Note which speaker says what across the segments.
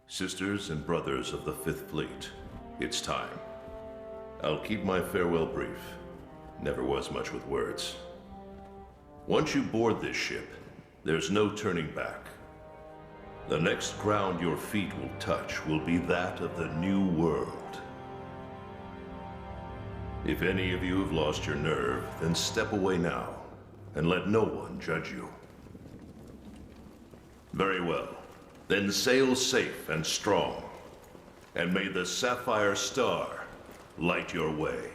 Speaker 1: Sisters and brothers of the Fifth Fleet, it's time. I'll keep my farewell brief. Never was much with words. Once you board this ship, there's no turning back. The next ground your feet will touch will be that of the New World. If any of you have lost your nerve, then step away now, and let no one judge you. Very well. Then sail safe and strong, and may the Sapphire Star light your way.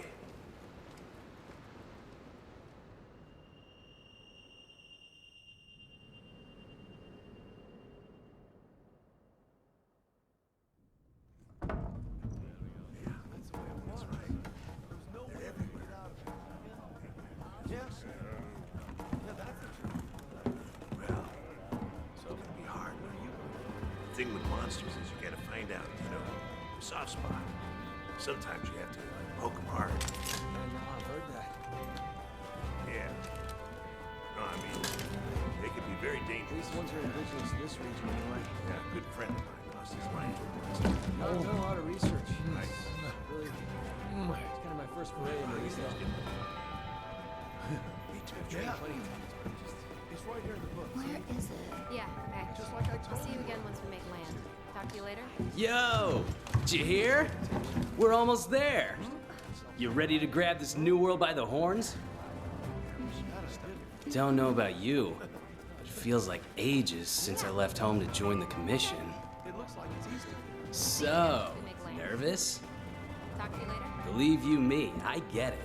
Speaker 2: The thing with monsters is you gotta find out, their soft spot. Sometimes you have to poke them hard.
Speaker 3: I've heard that.
Speaker 2: Yeah. No, I mean, they can be very
Speaker 3: At
Speaker 2: dangerous.
Speaker 3: least ones are indigenous to this region anyway.
Speaker 2: Yeah, a good friend of mine lost his life.
Speaker 3: I've done a lot of research.
Speaker 2: Right.
Speaker 3: Really, it's kind of my first foray into this stuff.
Speaker 2: Me too. Yeah. Plenty of times, but it's right here in the book.
Speaker 4: Where is it?
Speaker 5: Yeah, okay.
Speaker 2: Just like I
Speaker 5: I'll
Speaker 2: told
Speaker 5: see you
Speaker 2: you.
Speaker 5: again once we make land. Talk to you later.
Speaker 6: Yo! Did you hear? We're almost there. You ready to grab this new world by the horns? Don't know about you, but it feels like ages since I left home to join the commission.
Speaker 2: It looks like it's easy.
Speaker 6: So, nervous?
Speaker 5: Talk to you later.
Speaker 6: Believe you me, I get it.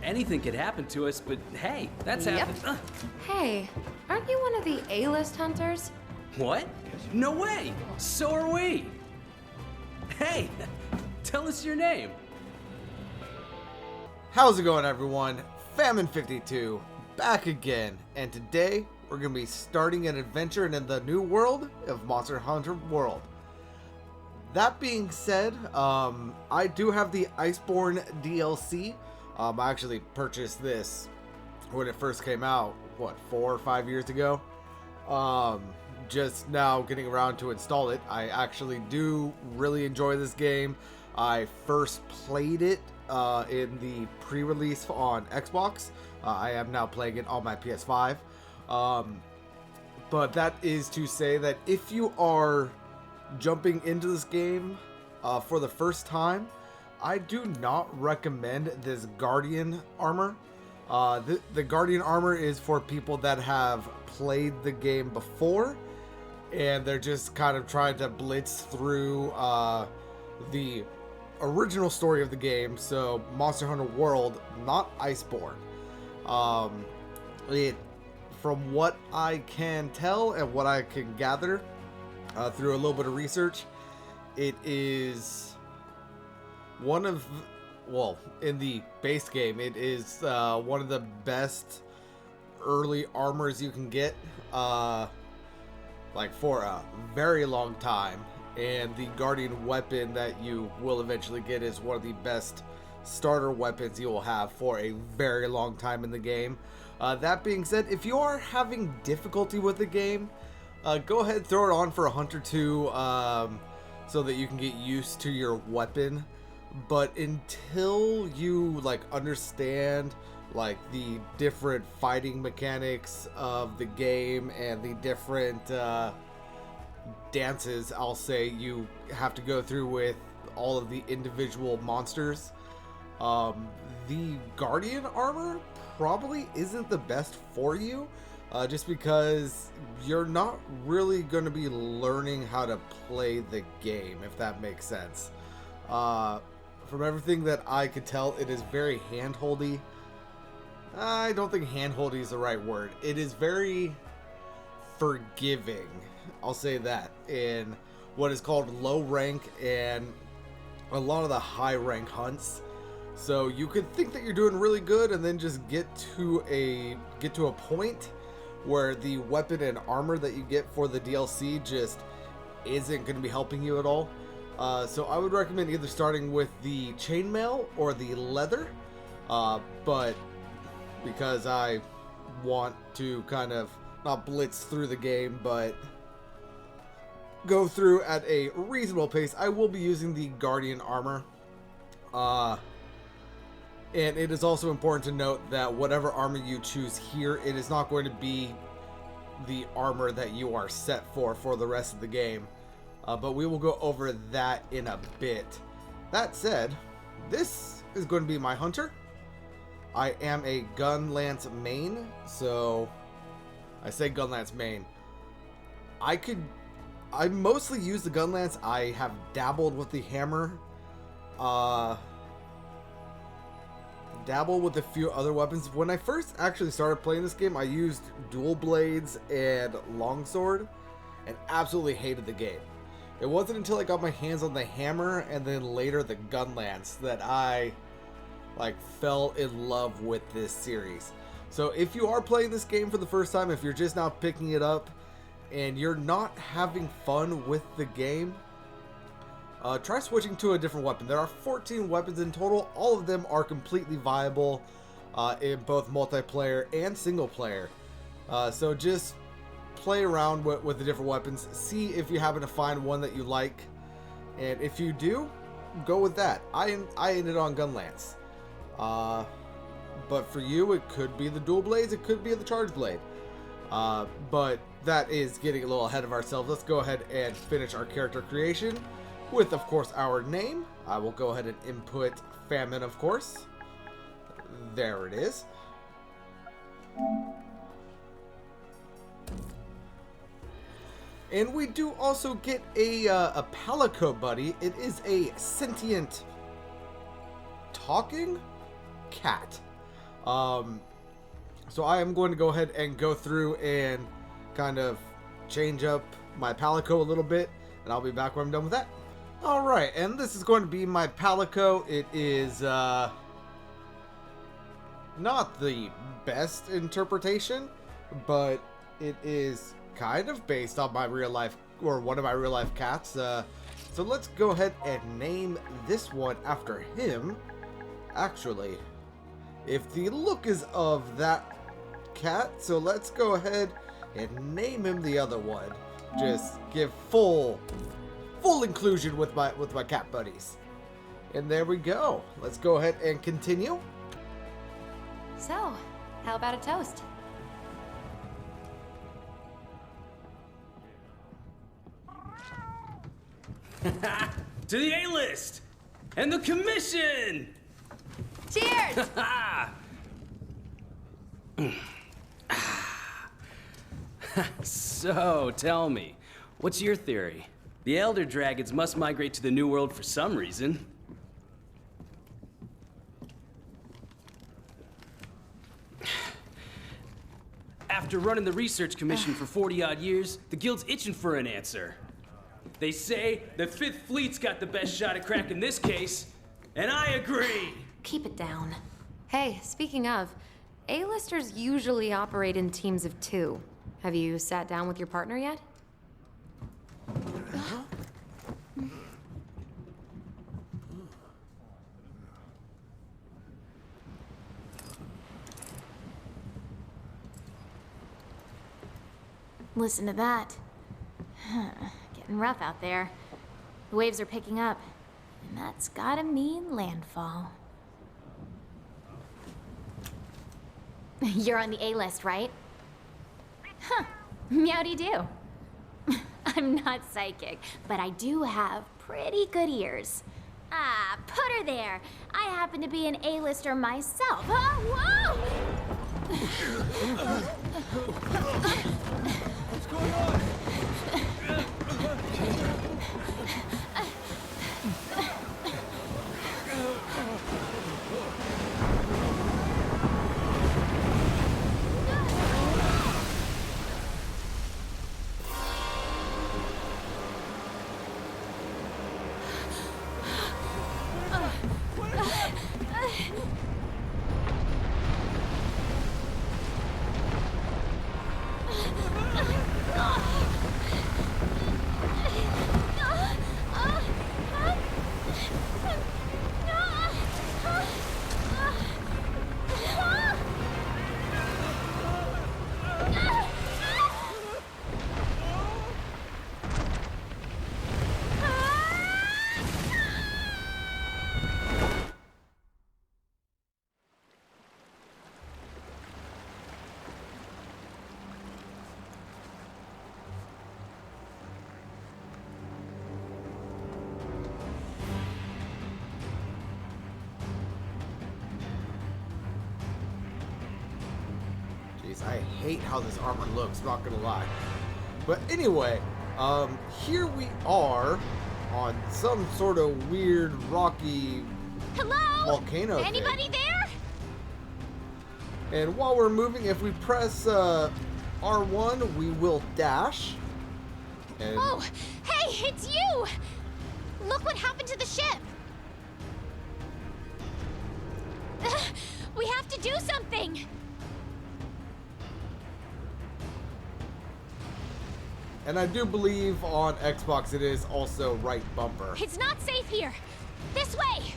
Speaker 6: Anything could happen to us, but hey, that's
Speaker 5: Yep.
Speaker 6: happened.
Speaker 5: Hey, aren't you one of the A-list hunters?
Speaker 6: What? No way! So are we! Hey, tell us your name.
Speaker 7: How's it going, everyone? Famine52 back again, and today we're gonna be starting an adventure in the new world of Monster Hunter World. That being said, I do have the Iceborne DLC. I actually purchased this when it first came out, what, 4 or 5 years ago? Just now getting around to install it. I actually do really enjoy this game. I first played it in the pre-release on Xbox. I am now playing it on my PS5. But that is to say that if you are jumping into this game for the first time, I do not recommend this Guardian armor. The Guardian armor is for people that have played the game before, and they're just kind of trying to blitz through the original story of the game, so Monster Hunter World, not Iceborne. From what I can tell and what I can gather through a little bit of research, it is one of, well, in the base game, it is one of the best early armors you can get, like for a very long time. And the Guardian weapon that you will eventually get is one of the best starter weapons you will have for a very long time in the game. That being said, if you are having difficulty with the game, go ahead and throw it on for a hunt or two, so that you can get used to your weapon. But until you understand the different fighting mechanics of the game and the different dances, I'll say, you have to go through with all of the individual monsters, the Guardian armor probably isn't the best for you, just because you're not really going to be learning how to play the game, if that makes sense. From everything that I could tell, it is very hand-holdy. I don't think hand-holdy is the right word. It is very forgiving, I'll say that, in what is called low rank and a lot of the high rank hunts. So you could think that you're doing really good and then just get to a point where the weapon and armor that you get for the DLC just isn't going to be helping you at all. So I would recommend either starting with the chainmail or the leather, but because I want to kind of not blitz through the game, but go through at a reasonable pace, I will be using the Guardian armor. And it is also important to note that whatever armor you choose here, it is not going to be the armor that you are set for the rest of the game. But we will go over that in a bit. That said, this is going to be my hunter. I am a gun lance main, so I say gun lance main. I mostly use the gun lance. I have dabbled with the hammer. Dabble with a few other weapons. When I first actually started playing this game, I used dual blades and longsword and absolutely hated the game. It wasn't until I got my hands on the hammer and then later the gun lance that I fell in love with this series. So if you are playing this game for the first time, if you're just now picking it up and you're not having fun with the game, try switching to a different weapon. There are 14 weapons in total. All of them are completely viable in both multiplayer and single player. So just play around with the different weapons. See if you happen to find one that you like. And if you do, go with that. I ended on gun lance. But for you, it could be the dual blades. It could be the charge blade. But that is getting a little ahead of ourselves. Let's go ahead and finish our character creation with, of course, our name. I will go ahead and input Famine, of course. There it is. And we do also get a Palico buddy. It is a sentient talking cat. So I am going to go ahead and go through and kind of change up my Palico a little bit, and I'll be back when I'm done with that. Alright, and this is going to be my Palico. It is not the best interpretation, but it is kind of based on my real life, or one of my real life cats. So let's go ahead and name this one after him. Actually, if the look is of that cat, so let's go ahead and name him the other one. Just give full inclusion with my cat buddies. And there we go. Let's go ahead and continue.
Speaker 5: So, how about a toast?
Speaker 6: To the A-list! And the commission!
Speaker 5: Cheers!
Speaker 6: So, tell me, what's your theory? The Elder Dragons must migrate to the New World for some reason. After running the research commission for 40-odd years, the Guild's itching for an answer. They say the Fifth Fleet's got the best shot at cracking this case, and I agree!
Speaker 5: Keep it down. Hey, speaking of, A-listers usually operate in teams of 2. Have you sat down with your partner yet?
Speaker 4: Listen to that. Getting rough out there. The waves are picking up, and that's gotta mean landfall. You're on the A-list, right? Huh. Meowdy-do. I'm not psychic, but I do have pretty good ears. Ah, put her there. I happen to be an A-lister myself. Oh, whoa!
Speaker 3: What's going on?
Speaker 7: I hate how this armor looks, not gonna lie. But anyway, here we are on some sort of weird rocky
Speaker 4: Hello?
Speaker 7: volcano thing.
Speaker 4: Anybody there?
Speaker 7: And while we're moving, if we press R1, we will dash. And
Speaker 4: Oh, hey, it's you! Look what happened to the ship! We have to do something!
Speaker 7: and I do believe on Xbox it is also right bumper.
Speaker 4: It's not safe here! This way!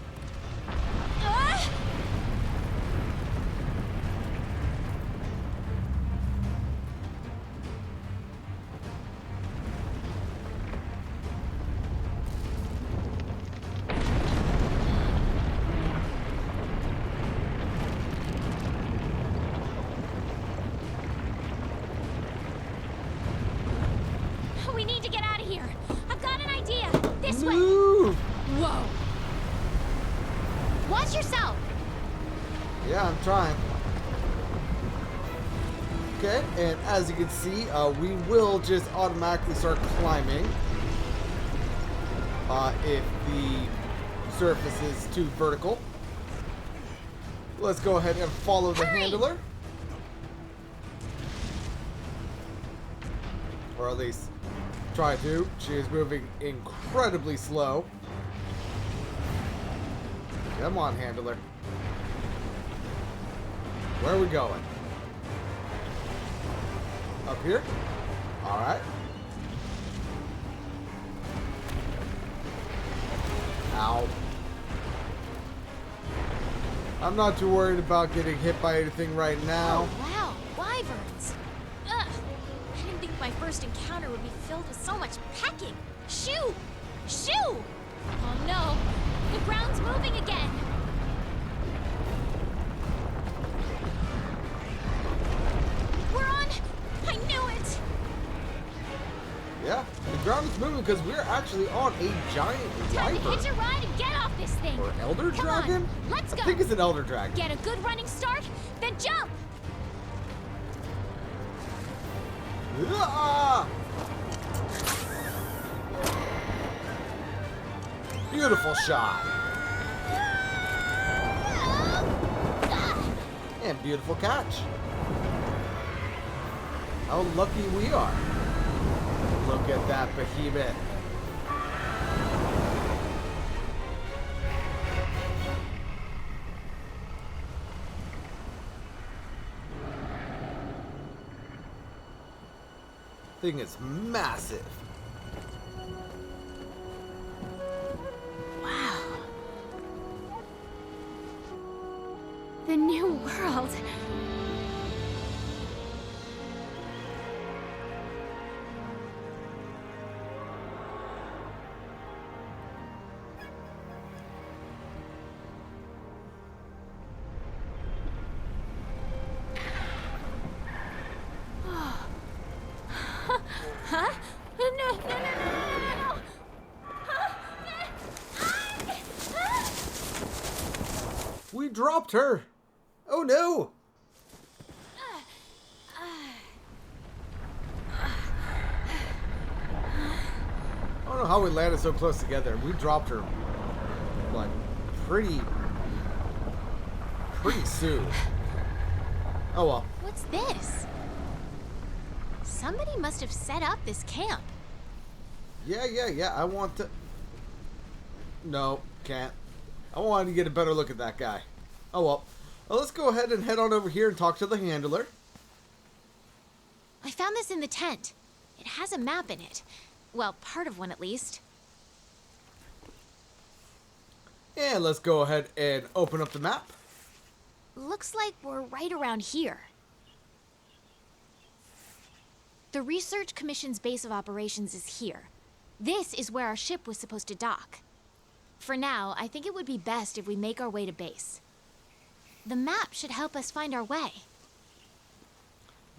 Speaker 4: We need to get out of here! I've got an idea! This way!
Speaker 7: Move!
Speaker 4: Whoa! Watch yourself!
Speaker 7: Yeah, I'm trying. Okay, and as you can see, we will just automatically start climbing if the surface is too vertical. Let's go ahead and follow the
Speaker 4: Hurry!
Speaker 7: handler. Or at least try to. She is moving incredibly slow. Come on, handler. Where are we going? Up here? Alright. Ow. I'm not too worried about getting hit by anything right now.
Speaker 4: Oh, wow, wyverns. Ugh. I didn't think my first encounter would be filled with so much pecking. Shoo! Shoo! Oh no, the ground's moving again. We're on. I knew it.
Speaker 7: Yeah, the ground is moving because we're actually on a giant
Speaker 4: Time to
Speaker 7: wyvern.
Speaker 4: hitch a ride and get off this thing.
Speaker 7: Or elder
Speaker 4: Come
Speaker 7: dragon?
Speaker 4: on, let's go.
Speaker 7: I think it's an elder dragon.
Speaker 4: Get a good running start, then jump.
Speaker 7: Ah! Beautiful shot. And beautiful catch. How lucky we are. Look at that behemoth. Thing is massive.
Speaker 4: Wow. The new world. Huh? No, no, no, no, no, no, no.
Speaker 7: We dropped her. Oh no. I don't know how we landed so close together. We dropped her like pretty soon. Oh well.
Speaker 4: What's this? Somebody must have set up this camp.
Speaker 7: Yeah. I want to. No, can't. I wanted to get a better look at that guy. Oh well. Well, let's go ahead and head on over here and talk to the handler.
Speaker 4: I found this in the tent. It has a map in it. Well, part of one at least.
Speaker 7: And let's go ahead and open up the map.
Speaker 4: Looks like we're right around here. The Research Commission's base of operations is here. This is where our ship was supposed to dock. For now, I think it would be best if we make our way to base. The map should help us find our way.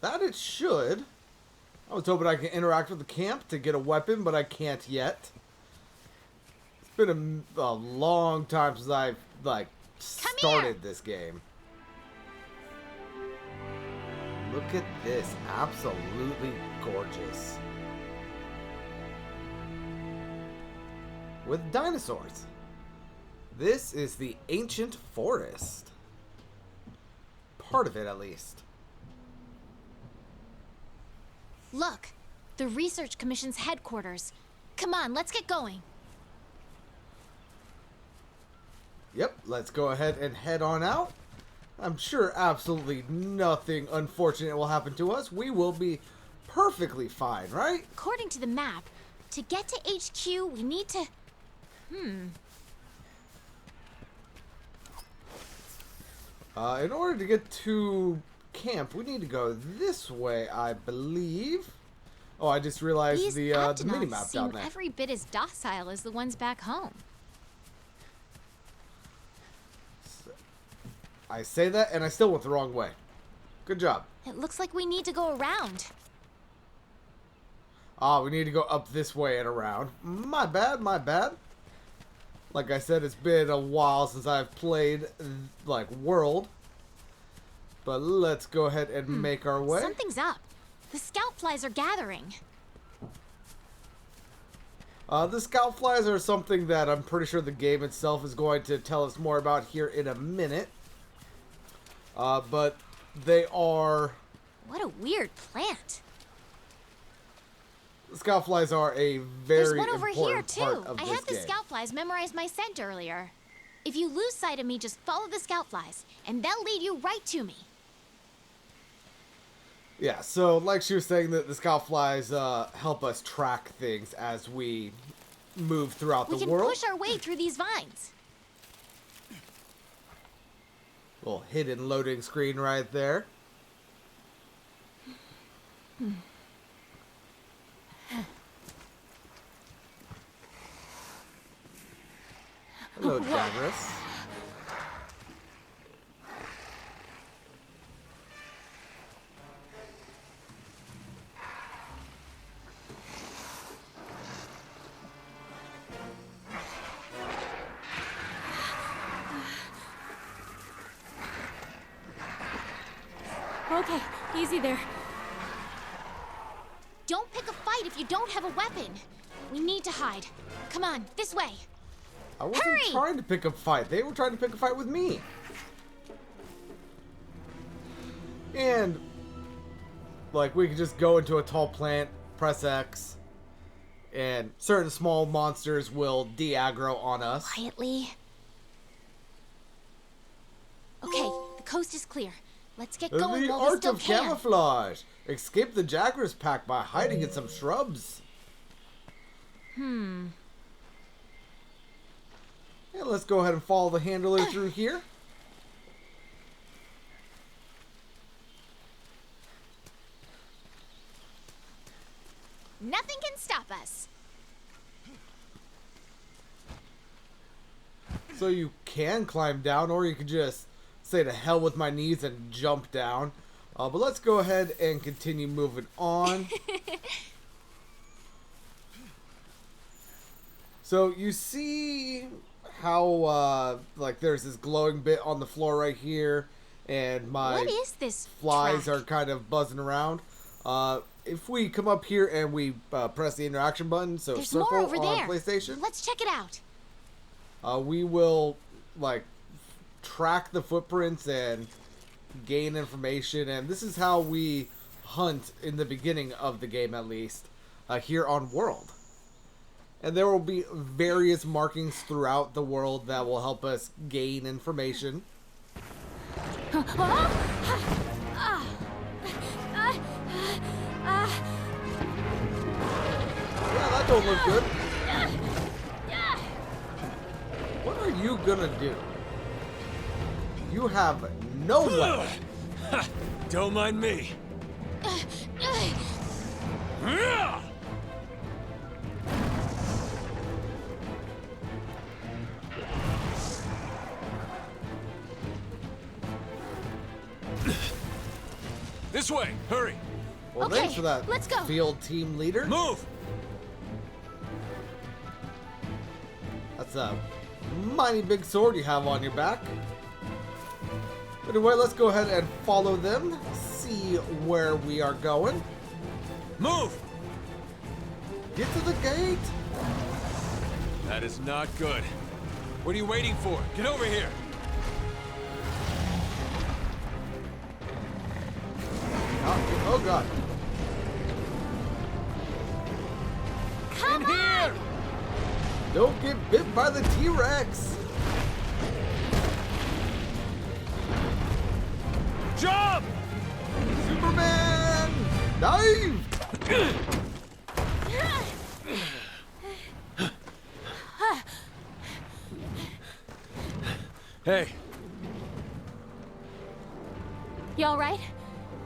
Speaker 7: That it should. I was hoping I could interact with the camp to get a weapon, but I can't yet. It's been a long time since I've,
Speaker 4: Come
Speaker 7: started this game. Look at this. Absolutely gorgeous. With dinosaurs. This is the ancient forest. Part of it, at least.
Speaker 4: Look, the Research Commission's headquarters. Come on, let's get going.
Speaker 7: Yep, let's go ahead and head on out. I'm sure absolutely nothing unfortunate will happen to us. We will be perfectly fine, right?
Speaker 4: According to the map, to get to HQ, we need to...
Speaker 7: In order to get to camp, we need to go this way, I believe. Oh, I just realized
Speaker 4: These
Speaker 7: the
Speaker 4: Aptonauts
Speaker 7: mini-map down
Speaker 4: seem
Speaker 7: there.
Speaker 4: every bit as docile as the ones back home.
Speaker 7: I say that, and I still went the wrong way. Good job.
Speaker 4: It looks like we need to go around.
Speaker 7: Ah, we need to go up this way and around. My bad, my bad. Like I said, it's been a while since I've played, like, World. But let's go ahead and make our way.
Speaker 4: Something's up. The scout flies are gathering.
Speaker 7: The scout flies are something that I'm pretty sure the game itself is going to tell us more about here in a minute. But they are...
Speaker 4: What a weird plant.
Speaker 7: The scout flies are a
Speaker 4: There's
Speaker 7: very
Speaker 4: one over here,
Speaker 7: important part
Speaker 4: too.
Speaker 7: of
Speaker 4: I
Speaker 7: this
Speaker 4: had the
Speaker 7: game.
Speaker 4: scout flies memorize my scent earlier. If you lose sight of me, just follow the scout flies, and they'll lead you right to me.
Speaker 7: Yeah, so like she was saying, that the scout flies help us track things as we move throughout
Speaker 4: We
Speaker 7: the
Speaker 4: can
Speaker 7: world.
Speaker 4: push our way through these vines.
Speaker 7: Little hidden loading screen right there. Hello, Jagras.
Speaker 4: Okay, easy there. Don't pick a fight if you don't have a weapon. We need to hide. Come on, this way.
Speaker 7: I wasn't
Speaker 4: Hurry!
Speaker 7: trying to pick a fight. They were trying to pick a fight with me. And, like, we could just go into a tall plant, press X, and certain small monsters will de-aggro on us.
Speaker 4: Quietly. Okay, the coast is clear. Let's get
Speaker 7: The
Speaker 4: going while we
Speaker 7: art
Speaker 4: still
Speaker 7: of
Speaker 4: can.
Speaker 7: camouflage. Escape the Jagras pack by hiding in some shrubs. Yeah, let's go ahead and follow the handler through here.
Speaker 4: Nothing can stop us.
Speaker 7: So you can climb down, or you could just say to hell with my knees and jump down. But let's go ahead and continue moving on. So you see how like there's this glowing bit on the floor right here, and my
Speaker 4: What is this
Speaker 7: flies
Speaker 4: track?
Speaker 7: are kind of buzzing around. If we come up here and we press the interaction button, so
Speaker 4: There's
Speaker 7: circle
Speaker 4: more over
Speaker 7: on
Speaker 4: there.
Speaker 7: PlayStation,
Speaker 4: Let's check it out.
Speaker 7: we will like track the footprints and gain information, and this is how we hunt in the beginning of the game, at least here on World. And there will be various markings throughout the world that will help us gain information. Yeah, that don't look good. What are you gonna do? You have no weapon.
Speaker 3: Don't mind me. This way, hurry.
Speaker 7: Well,
Speaker 4: Okay,
Speaker 7: thanks for that,
Speaker 4: let's go.
Speaker 7: field team leader.
Speaker 3: Move.
Speaker 7: That's a mighty big sword you have on your back. Anyway, let's go ahead and follow them. See see where we are going.
Speaker 8: Move!
Speaker 7: Get to the gate.
Speaker 8: That is not good. What are you waiting for? Get over here!
Speaker 7: Oh god.
Speaker 4: Come
Speaker 8: In here!
Speaker 7: Don't get bit by the T-Rex.
Speaker 8: Jump!
Speaker 7: Superman! Dive!
Speaker 8: Hey,
Speaker 4: You all right?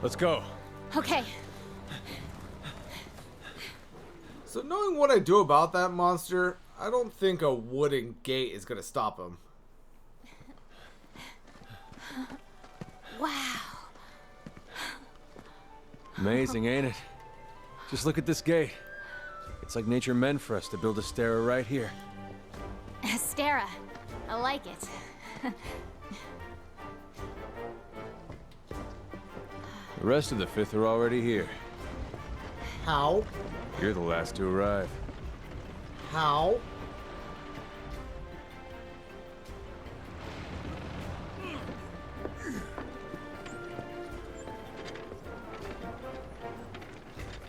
Speaker 8: let's go.
Speaker 4: Okay.
Speaker 7: So knowing what I do about that monster, I don't think a wooden gate is gonna stop him.
Speaker 4: Wow.
Speaker 8: Amazing, ain't it? Just look at this gate. It's like nature meant for us to build a stair right here.
Speaker 4: Astera. I like it.
Speaker 8: The rest of the Fifth are already here.
Speaker 7: How?
Speaker 8: You're the last to arrive.
Speaker 7: How?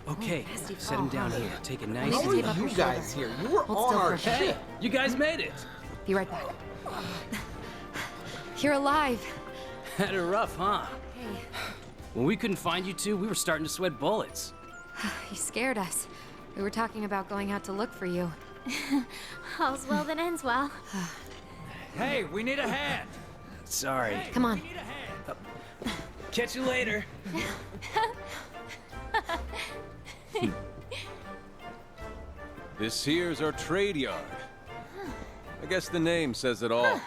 Speaker 6: Okay, set him down here. Take it nice
Speaker 7: How
Speaker 6: and
Speaker 7: are
Speaker 5: tape up
Speaker 7: you
Speaker 5: your
Speaker 7: guys
Speaker 5: shoulder.
Speaker 7: here? You were
Speaker 5: Hold
Speaker 7: on
Speaker 5: still
Speaker 7: our
Speaker 5: for a
Speaker 6: Hey,
Speaker 7: ship.
Speaker 6: you guys made it.
Speaker 5: Be right back. You're alive.
Speaker 6: Had it rough, huh?
Speaker 5: Hey,
Speaker 6: When we couldn't find you two, we were starting to sweat bullets.
Speaker 5: you scared us. We were talking about going out to look for you.
Speaker 4: All's well that ends well.
Speaker 8: Hey, we need a hand!
Speaker 6: Sorry.
Speaker 5: Come on.
Speaker 6: Catch you later.
Speaker 8: This here's our trade yard. I guess the name says it all.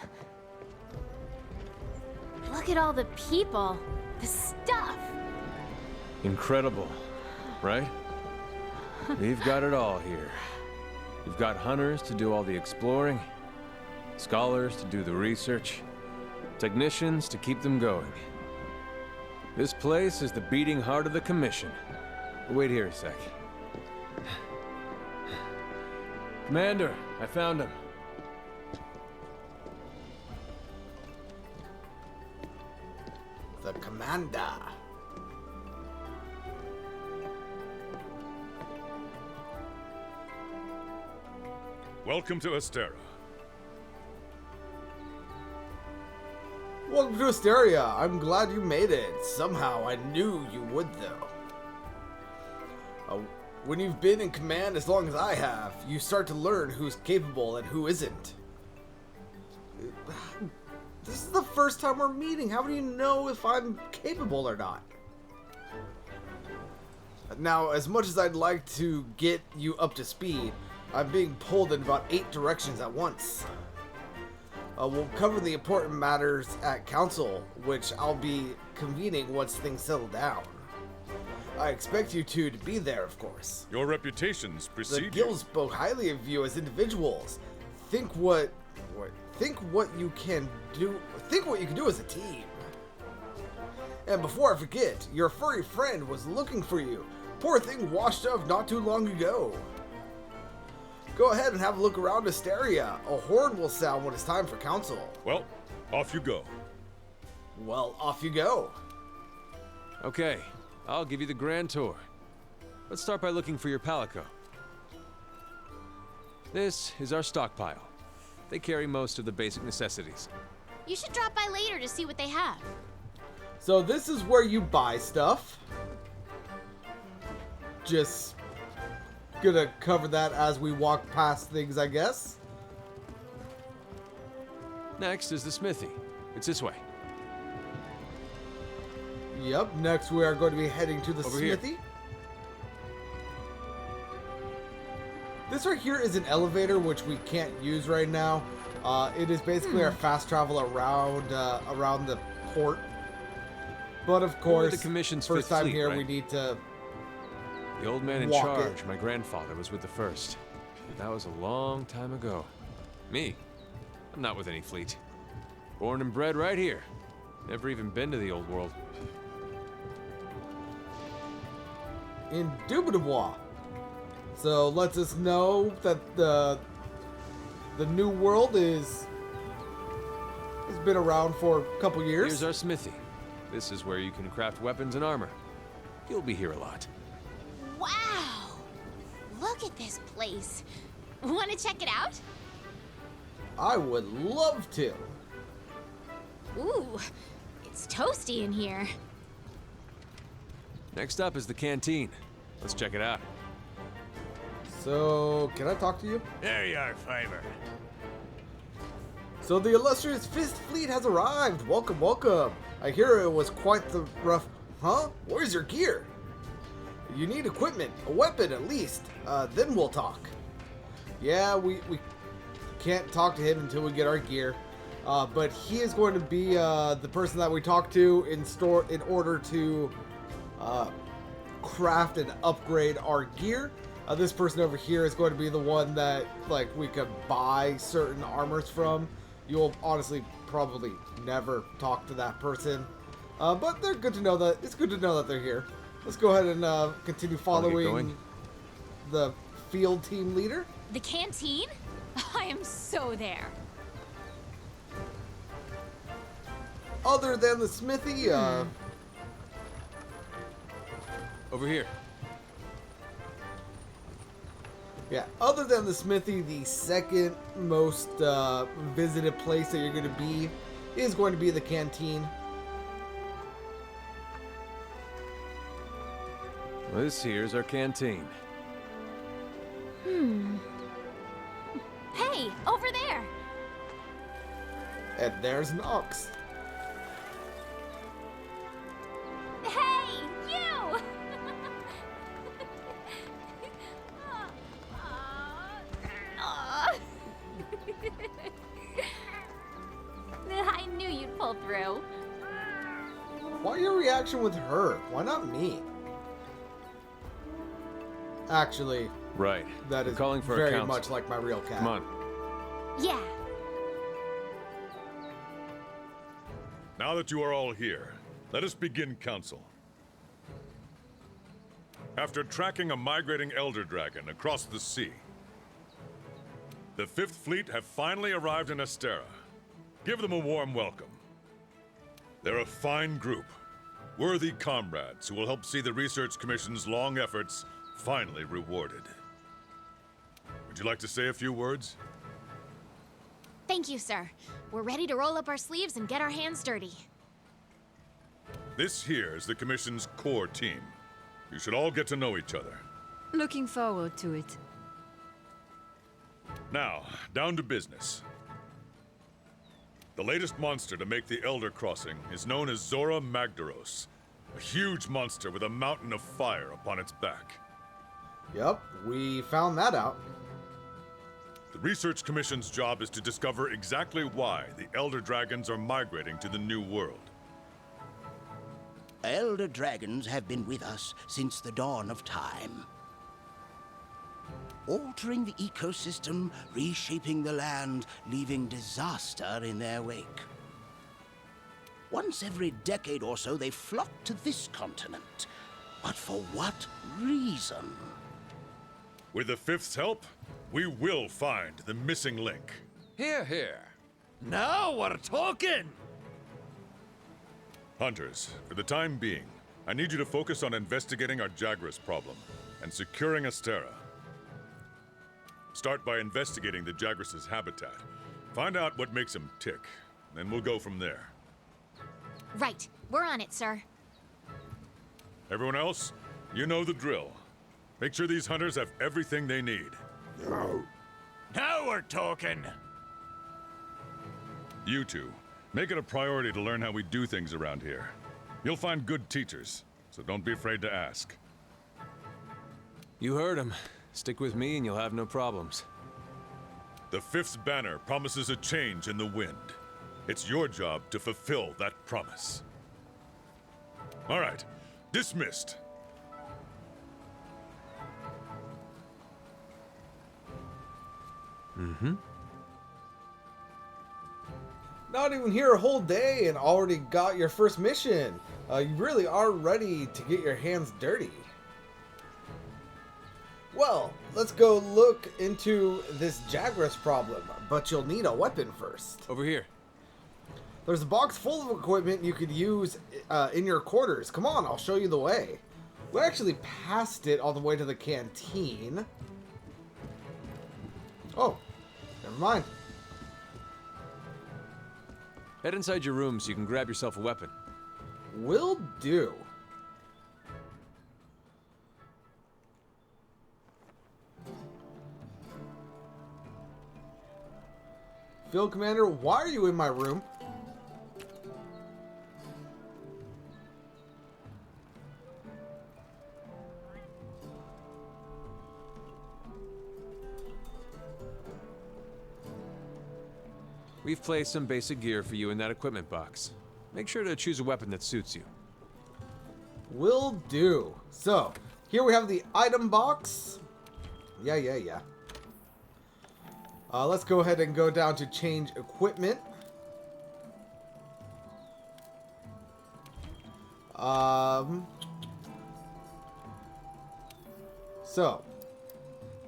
Speaker 4: Look at all the people. The stuff.
Speaker 8: Incredible, right? We've got it all here. We've got hunters to do all the exploring, scholars to do the research, technicians to keep them going. This place is the beating heart of the Commission. Wait here a sec. Commander, I found him.
Speaker 7: The commander.
Speaker 9: Welcome to Astera.
Speaker 7: Welcome to Asteria. I'm glad you made it. Somehow I knew you would, though. When you've been in command as long as I have, you start to learn who's capable and who isn't. This is the first time we're meeting. How do you know if I'm capable or not? Now, as much as I'd like to get you up to speed, I'm being pulled in about 8 directions at once. We'll cover the important matters at council, which I'll be convening once things settle down. I expect you two to be there, of course.
Speaker 9: Your reputations
Speaker 7: The
Speaker 9: precede you.
Speaker 7: guild spoke highly of you as individuals. Think what you can do. Think what you can do as a team. And before I forget, your furry friend was looking for you. Poor thing washed up not too long ago. Go ahead and have a look around Asteria. A horn will sound when it's time for council.
Speaker 9: Well, off you go.
Speaker 7: Well, off you go.
Speaker 8: Okay, I'll give you the grand tour. Let's start by looking for your palico. This is our stockpile. They carry most of the basic necessities.
Speaker 4: You should drop by later to see what they have.
Speaker 7: So this is where you buy stuff. Just gonna cover that as we walk past things, I guess.
Speaker 8: Next is the smithy. It's this way.
Speaker 7: Yep, next we are going to be heading to the
Speaker 8: Over here.
Speaker 7: smithy. This right here is an elevator which we can't use right now. It is basically our fast travel around the port. But of
Speaker 8: You're
Speaker 7: course,
Speaker 8: the Commission's
Speaker 7: first
Speaker 8: Fifth
Speaker 7: time
Speaker 8: Fleet,
Speaker 7: here
Speaker 8: right?
Speaker 7: we need to.
Speaker 8: The old man in
Speaker 7: Walk
Speaker 8: charge,
Speaker 7: it.
Speaker 8: my grandfather, was with the first. That was a long time ago. Me? I'm not with any fleet. Born and bred right here. Never even been to the old world.
Speaker 7: Indubitably. So lets us know that the new world has been around for a couple years.
Speaker 8: Here's our smithy. This is where you can craft weapons and armor. You'll be here a lot.
Speaker 4: Wow! Look at this place. Want to check it out?
Speaker 7: I would love to.
Speaker 4: Ooh, it's toasty in here.
Speaker 8: Next up is the canteen. Let's check it out.
Speaker 7: So, can I talk to you?
Speaker 2: There you are, Fiver.
Speaker 7: So the illustrious Fifth Fleet has arrived. Welcome, welcome. I hear it was quite the rough... Huh? Where's your gear? You need equipment, a weapon at least. Then we'll talk. Yeah, we can't talk to him until we get our gear. But he is going to be the person that we talk to in order to craft and upgrade our gear. This person over here is going to be the one that we could buy certain armors from. You'll honestly probably never talk to that person, but they're good to know that it's good to know that they're here. Let's go ahead and continue following the field team leader.
Speaker 4: The canteen? I am so there.
Speaker 7: Other than the smithy,
Speaker 8: Over here.
Speaker 7: yeah, other than the smithy, the second most visited place that you're going to be is going to be the canteen.
Speaker 8: Well, this here's our canteen.
Speaker 4: Hey, over there.
Speaker 7: And there's an ox.
Speaker 4: Hey, you! I knew you'd pull through.
Speaker 7: Why your reaction with her? Why not me? Actually,
Speaker 8: Right.
Speaker 7: that
Speaker 8: We're
Speaker 7: is
Speaker 8: calling for a
Speaker 7: very
Speaker 8: council.
Speaker 7: much like my real cat.
Speaker 8: Come on.
Speaker 4: Yeah.
Speaker 9: Now that you are all here, let us begin council. After tracking a migrating elder dragon across the sea, the Fifth Fleet have finally arrived in Astera. Give them a warm welcome. They're a fine group, worthy comrades who will help see the Research Commission's long efforts finally rewarded. Would you like to say a few words?
Speaker 4: Thank you, sir. We're ready to roll up our sleeves and get our hands dirty.
Speaker 9: This here is the Commission's core team. You should all get to know each other.
Speaker 10: Looking forward to it.
Speaker 9: Now, down to business. The latest monster to make the Elder Crossing is known as Zora Magdaros, a huge monster with a mountain of fire upon its back.
Speaker 7: Yep, we found that out.
Speaker 9: The Research Commission's job is to discover exactly why the Elder Dragons are migrating to the New World.
Speaker 11: Elder dragons have been with us since the dawn of time. Altering the ecosystem, reshaping the land, leaving disaster in their wake. Once every decade or so, they flock to this continent. But for what reason?
Speaker 9: With the Fifth's help, we will find the missing link.
Speaker 8: Here, here.
Speaker 2: Now we're talking!
Speaker 9: Hunters, for the time being, I need you to focus on investigating our Jagras problem and securing Astera. Start by investigating the Jagras' habitat. Find out what makes them tick, then we'll go from there.
Speaker 4: Right. We're on it, sir.
Speaker 9: Everyone else, you know the drill. Make sure these hunters have everything they need.
Speaker 2: Now we're talking!
Speaker 9: You two, make it a priority to learn how we do things around here. You'll find good teachers, so don't be afraid to ask.
Speaker 8: You heard him. Stick with me and you'll have no problems.
Speaker 9: The Fifth's banner promises a change in the wind. It's your job to fulfill that promise. All right, dismissed.
Speaker 7: Not even here a whole day and already got your first mission. You really are ready to get your hands dirty. Well, let's go look into this Jagras problem, but you'll need a weapon first.
Speaker 8: Over here.
Speaker 7: There's a box full of equipment you could use in your quarters. Come on, I'll show you the way. We actually passed it on the way to the canteen. Oh, never mind.
Speaker 8: Head inside your room so you can grab yourself a weapon.
Speaker 7: Will do. Field Commander, why are you in my room?
Speaker 8: We've placed some basic gear for you in that equipment box. Make sure to choose a weapon that suits you.
Speaker 7: Will do. So, here we have the item box. Yeah. Let's go ahead and go down to change equipment. So,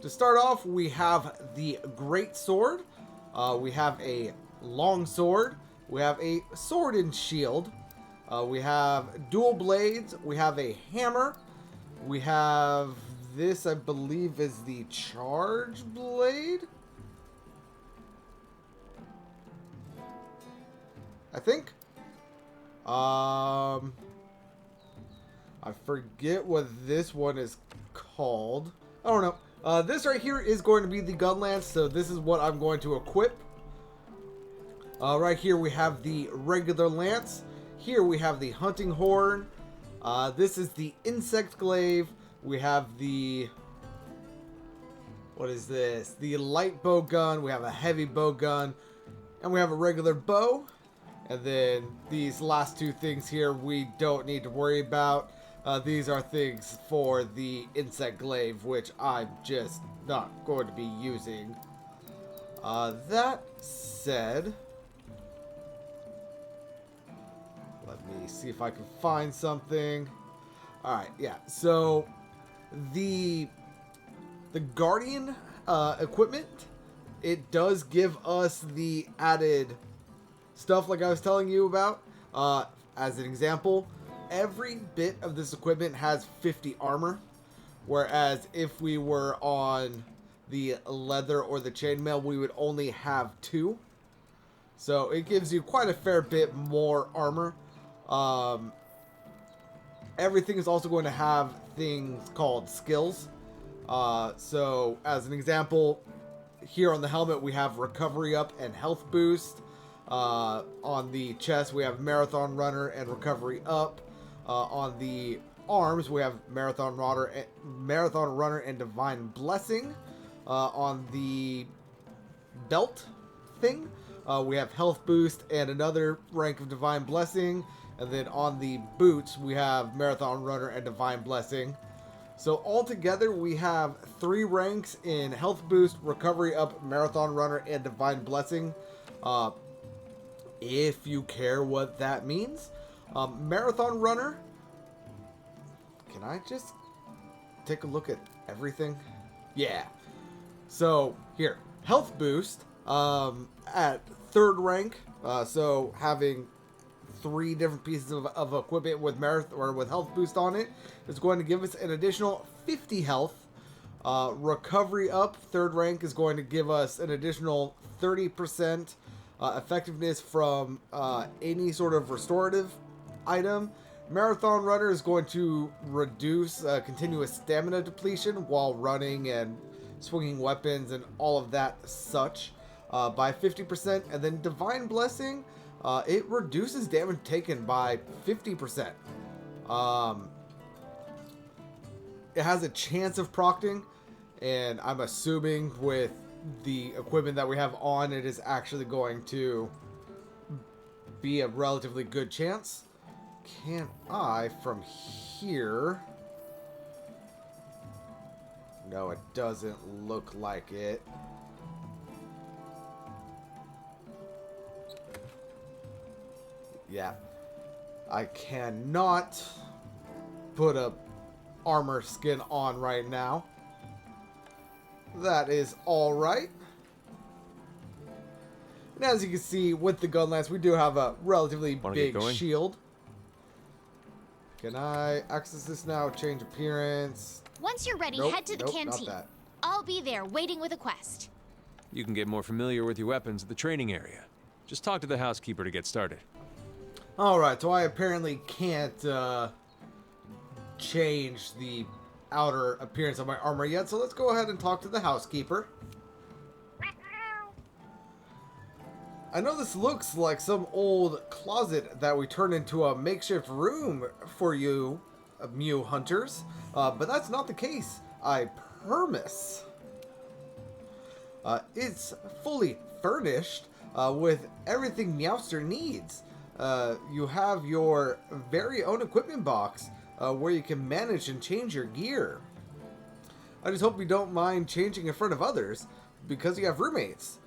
Speaker 7: to start off, we have the great sword. We have a long sword. We have a sword and shield. We have dual blades. We have a hammer. We have this, I believe, is the charge blade. I think. I forget what this one is called. I don't know. This right here is going to be the gun lance, so this is what I'm going to equip. Right here we have the regular lance. Here we have the hunting horn. This is the insect glaive. We have the... what is this? The light bow gun. We have a heavy bow gun. And we have a regular bow. And then these last two things here we don't need to worry about. These are things for the insect glaive, which I'm just not going to be using. That said... let me see if I can find something. Alright, yeah. So, the Guardian equipment, it does give us the added stuff like I was telling you about. As an example, every bit of this equipment has 50 armor. Whereas if we were on the leather or the chainmail, we would only have 2. So it gives you quite a fair bit more armor. Everything is also going to have things called skills. So as an example, here on the helmet we have recovery up and health boost. On the chest we have marathon runner and recovery up. On the arms we have marathon runner and divine blessing. On the belt thing we have health boost and another rank of divine blessing. And then on the boots, we have Marathon Runner and Divine Blessing. So altogether, we have 3 ranks in Health Boost, Recovery Up, Marathon Runner, and Divine Blessing. If you care what that means. Marathon Runner. Can I just take a look at everything? Yeah. So, here. Health Boost at 3rd rank. So, having 3 different pieces of equipment with with health boost on it is going to give us an additional 50 health. Recovery up, 3rd rank, is going to give us an additional 30% effectiveness from any sort of restorative item. Marathon Runner is going to reduce continuous stamina depletion while running and swinging weapons and all of that such by 50%. And then Divine Blessing, it reduces damage taken by 50%. It has a chance of procting, and I'm assuming with the equipment that we have on, it is actually going to be a relatively good chance. Can I, from here... no, it doesn't look like it. Yeah. I cannot put a armor skin on right now. That is alright. And as you can see, with the gun lance, we do have a relatively big shield. Can I access this now? Change appearance.
Speaker 4: Once you're ready,
Speaker 7: Nope,
Speaker 4: head to the
Speaker 7: nope,
Speaker 4: canteen.
Speaker 7: not that.
Speaker 4: I'll be there waiting with a quest.
Speaker 8: You can get more familiar with your weapons at the training area. Just talk to the housekeeper to get started.
Speaker 7: Alright, so I apparently can't change the outer appearance of my armor yet, so let's go ahead and talk to the housekeeper. I know this looks like some old closet that we turned into a makeshift room for you, Mew hunters, but that's not the case, I promise. It's fully furnished with everything Meowster needs. You have your very own equipment box where you can manage and change your gear. I just hope you don't mind changing in front of others because you have roommates.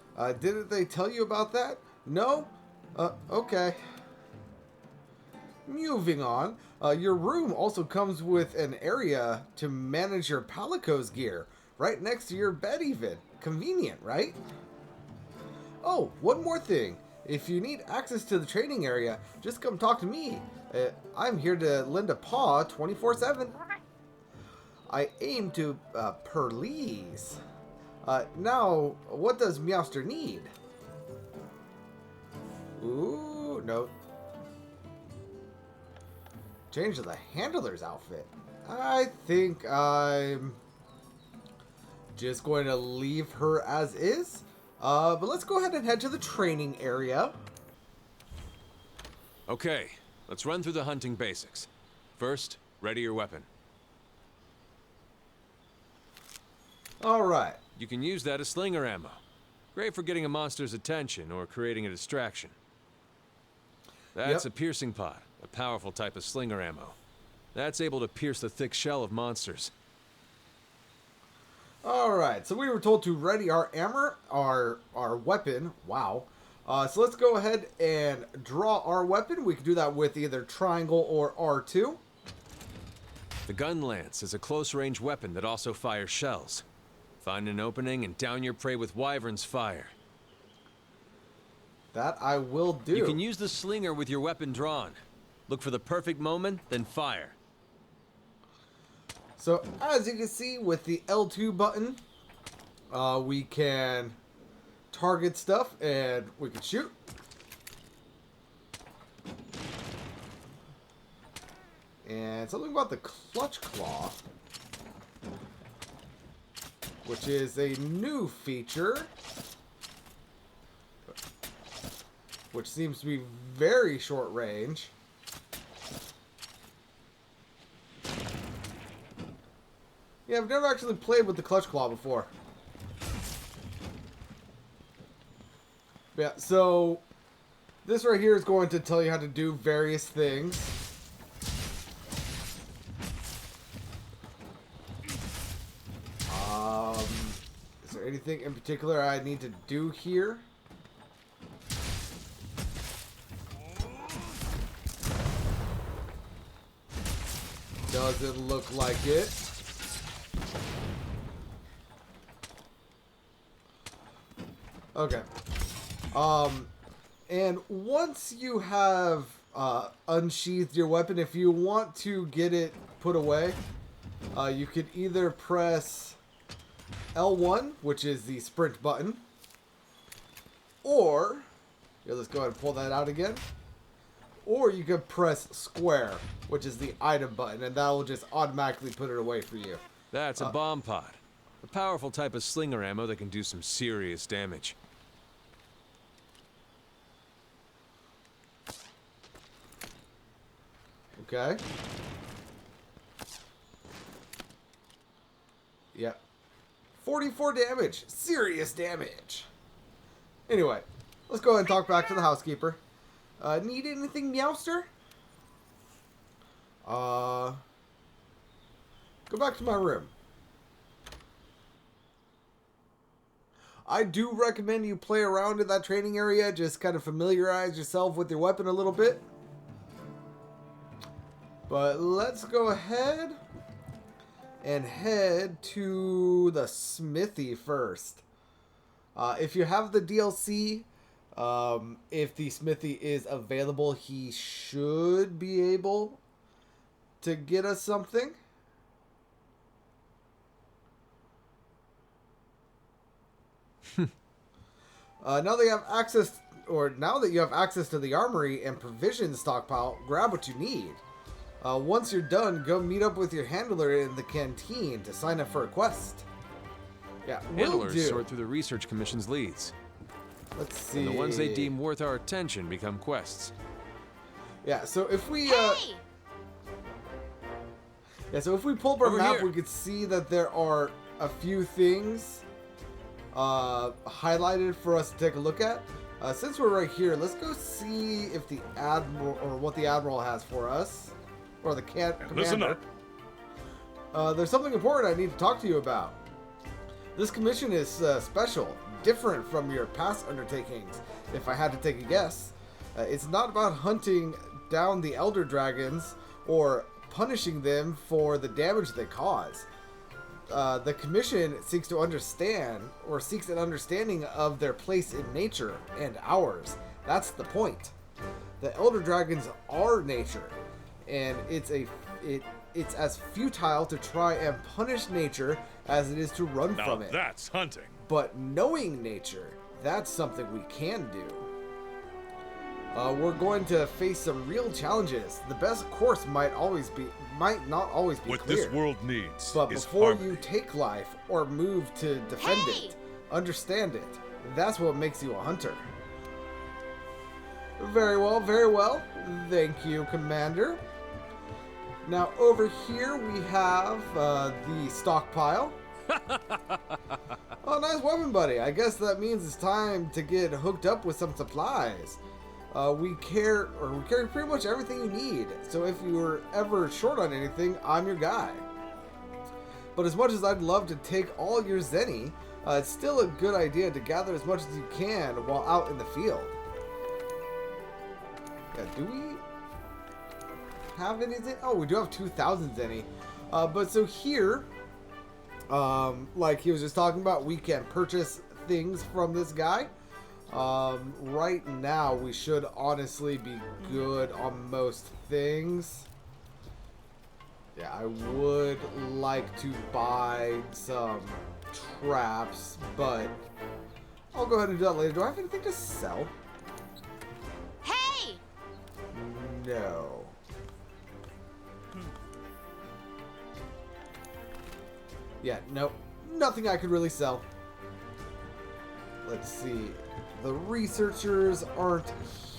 Speaker 7: Didn't they tell you about that? No? Okay. Moving on, your room also comes with an area to manage your Palico's gear, right next to your bed even. Convenient, right? Oh, one more thing. If you need access to the training area, just come talk to me. I'm here to lend a paw 24/7. I aim to please. Now, what does Meowster need? Ooh, no. Change to the handler's outfit. I think I'm just going to leave her as is. But let's go ahead and head to the training area.
Speaker 8: Okay, let's run through the hunting basics. First, ready your weapon.
Speaker 7: Alright.
Speaker 8: You can use that as slinger ammo. Great for getting a monster's attention or creating a distraction. That's a piercing pod, a powerful type of slinger ammo. That's able to pierce the thick shell of monsters.
Speaker 7: Alright, so we were told to ready our armor, our weapon. Wow. So let's go ahead and draw our weapon. We can do that with either triangle or R2.
Speaker 8: The gun lance is a close-range weapon that also fires shells. Find an opening and down your prey with wyvern's fire.
Speaker 7: That I will do.
Speaker 8: You can use the slinger with your weapon drawn. Look for the perfect moment, then fire.
Speaker 7: So, as you can see, with the L2 button, we can target stuff and we can shoot. And something about the clutch claw, which is a new feature, which seems to be very short range. Yeah, I've never actually played with the clutch claw before. Yeah, so this right here is going to tell you how to do various things. Is there anything in particular I need to do here? Doesn't look like it. Okay. And once you have unsheathed your weapon, if you want to get it put away, you can either press L1, which is the sprint button, or here, let's go ahead and pull that out again. Or you can press square, which is the item button, and that will just automatically put it away for you.
Speaker 8: That's a bomb pod. A powerful type of slinger ammo that can do some serious damage.
Speaker 7: Okay. Yep. 44 damage. Serious damage. Anyway, let's go ahead and talk back to the housekeeper. Need anything, Meowster? Go back to my room. I do recommend you play around in that training area. Just kind of familiarize yourself with your weapon a little bit. But let's go ahead and head to the smithy first. If you have the DLC, if the smithy is available, he should be able to get us something. Now that you have access, now that you have access to the armory and provision stockpile, grab what you need. Once you're done, go meet up with your handler in the canteen to sign up for a quest. Yeah,
Speaker 8: Handlers sort through the Research Commission's leads.
Speaker 7: Let's see.
Speaker 8: And the ones they deem worth our attention become quests.
Speaker 7: Yeah, so if we
Speaker 4: Hey!
Speaker 7: yeah, so if we pull up our
Speaker 8: Over
Speaker 7: map,
Speaker 8: here.
Speaker 7: we could see that there are a few things highlighted for us to take a look at. Since we're right here, let's go see if the admiral or what the admiral has for us, or the commander.
Speaker 9: Listen up.
Speaker 7: There's something important I need to talk to you about. This commission is special, different from your past undertakings. If I had to take a guess, it's not about hunting down the elder dragons or punishing them for the damage they cause. The commission seeks to understand, or seeks an understanding of their place in nature and ours. That's the point. The elder dragons are nature, and it's as futile to try and punish nature as it is to run
Speaker 9: Now
Speaker 7: from it.
Speaker 9: that's hunting.
Speaker 7: But knowing nature, that's something we can do. We're going to face some real challenges. The best course might not always be
Speaker 9: What
Speaker 7: clear.
Speaker 9: this world needs
Speaker 7: But
Speaker 9: is
Speaker 7: before
Speaker 9: harmony.
Speaker 7: you take life or move to defend
Speaker 4: Hey!
Speaker 7: it, understand it. That's what makes you a hunter. Very well, very well. Thank you, Commander. Now over here we have the stockpile. Oh, nice weapon, buddy. I guess that means it's time to get hooked up with some supplies. We carry pretty much everything you need. So if you were ever short on anything, I'm your guy. But as much as I'd love to take all your zenny, it's still a good idea to gather as much as you can while out in the field. Yeah, do we have any zenny? Oh, we do have 2,000 zenny. But so here, like he was just talking about, we can purchase things from this guy. Right now, we should honestly be good on most things. Yeah, I would like to buy some traps, but I'll go ahead and do that later. Do I have anything to sell?
Speaker 4: Hey!
Speaker 7: No. Yeah, nope. Nothing I could really sell. Let's see. The researchers aren't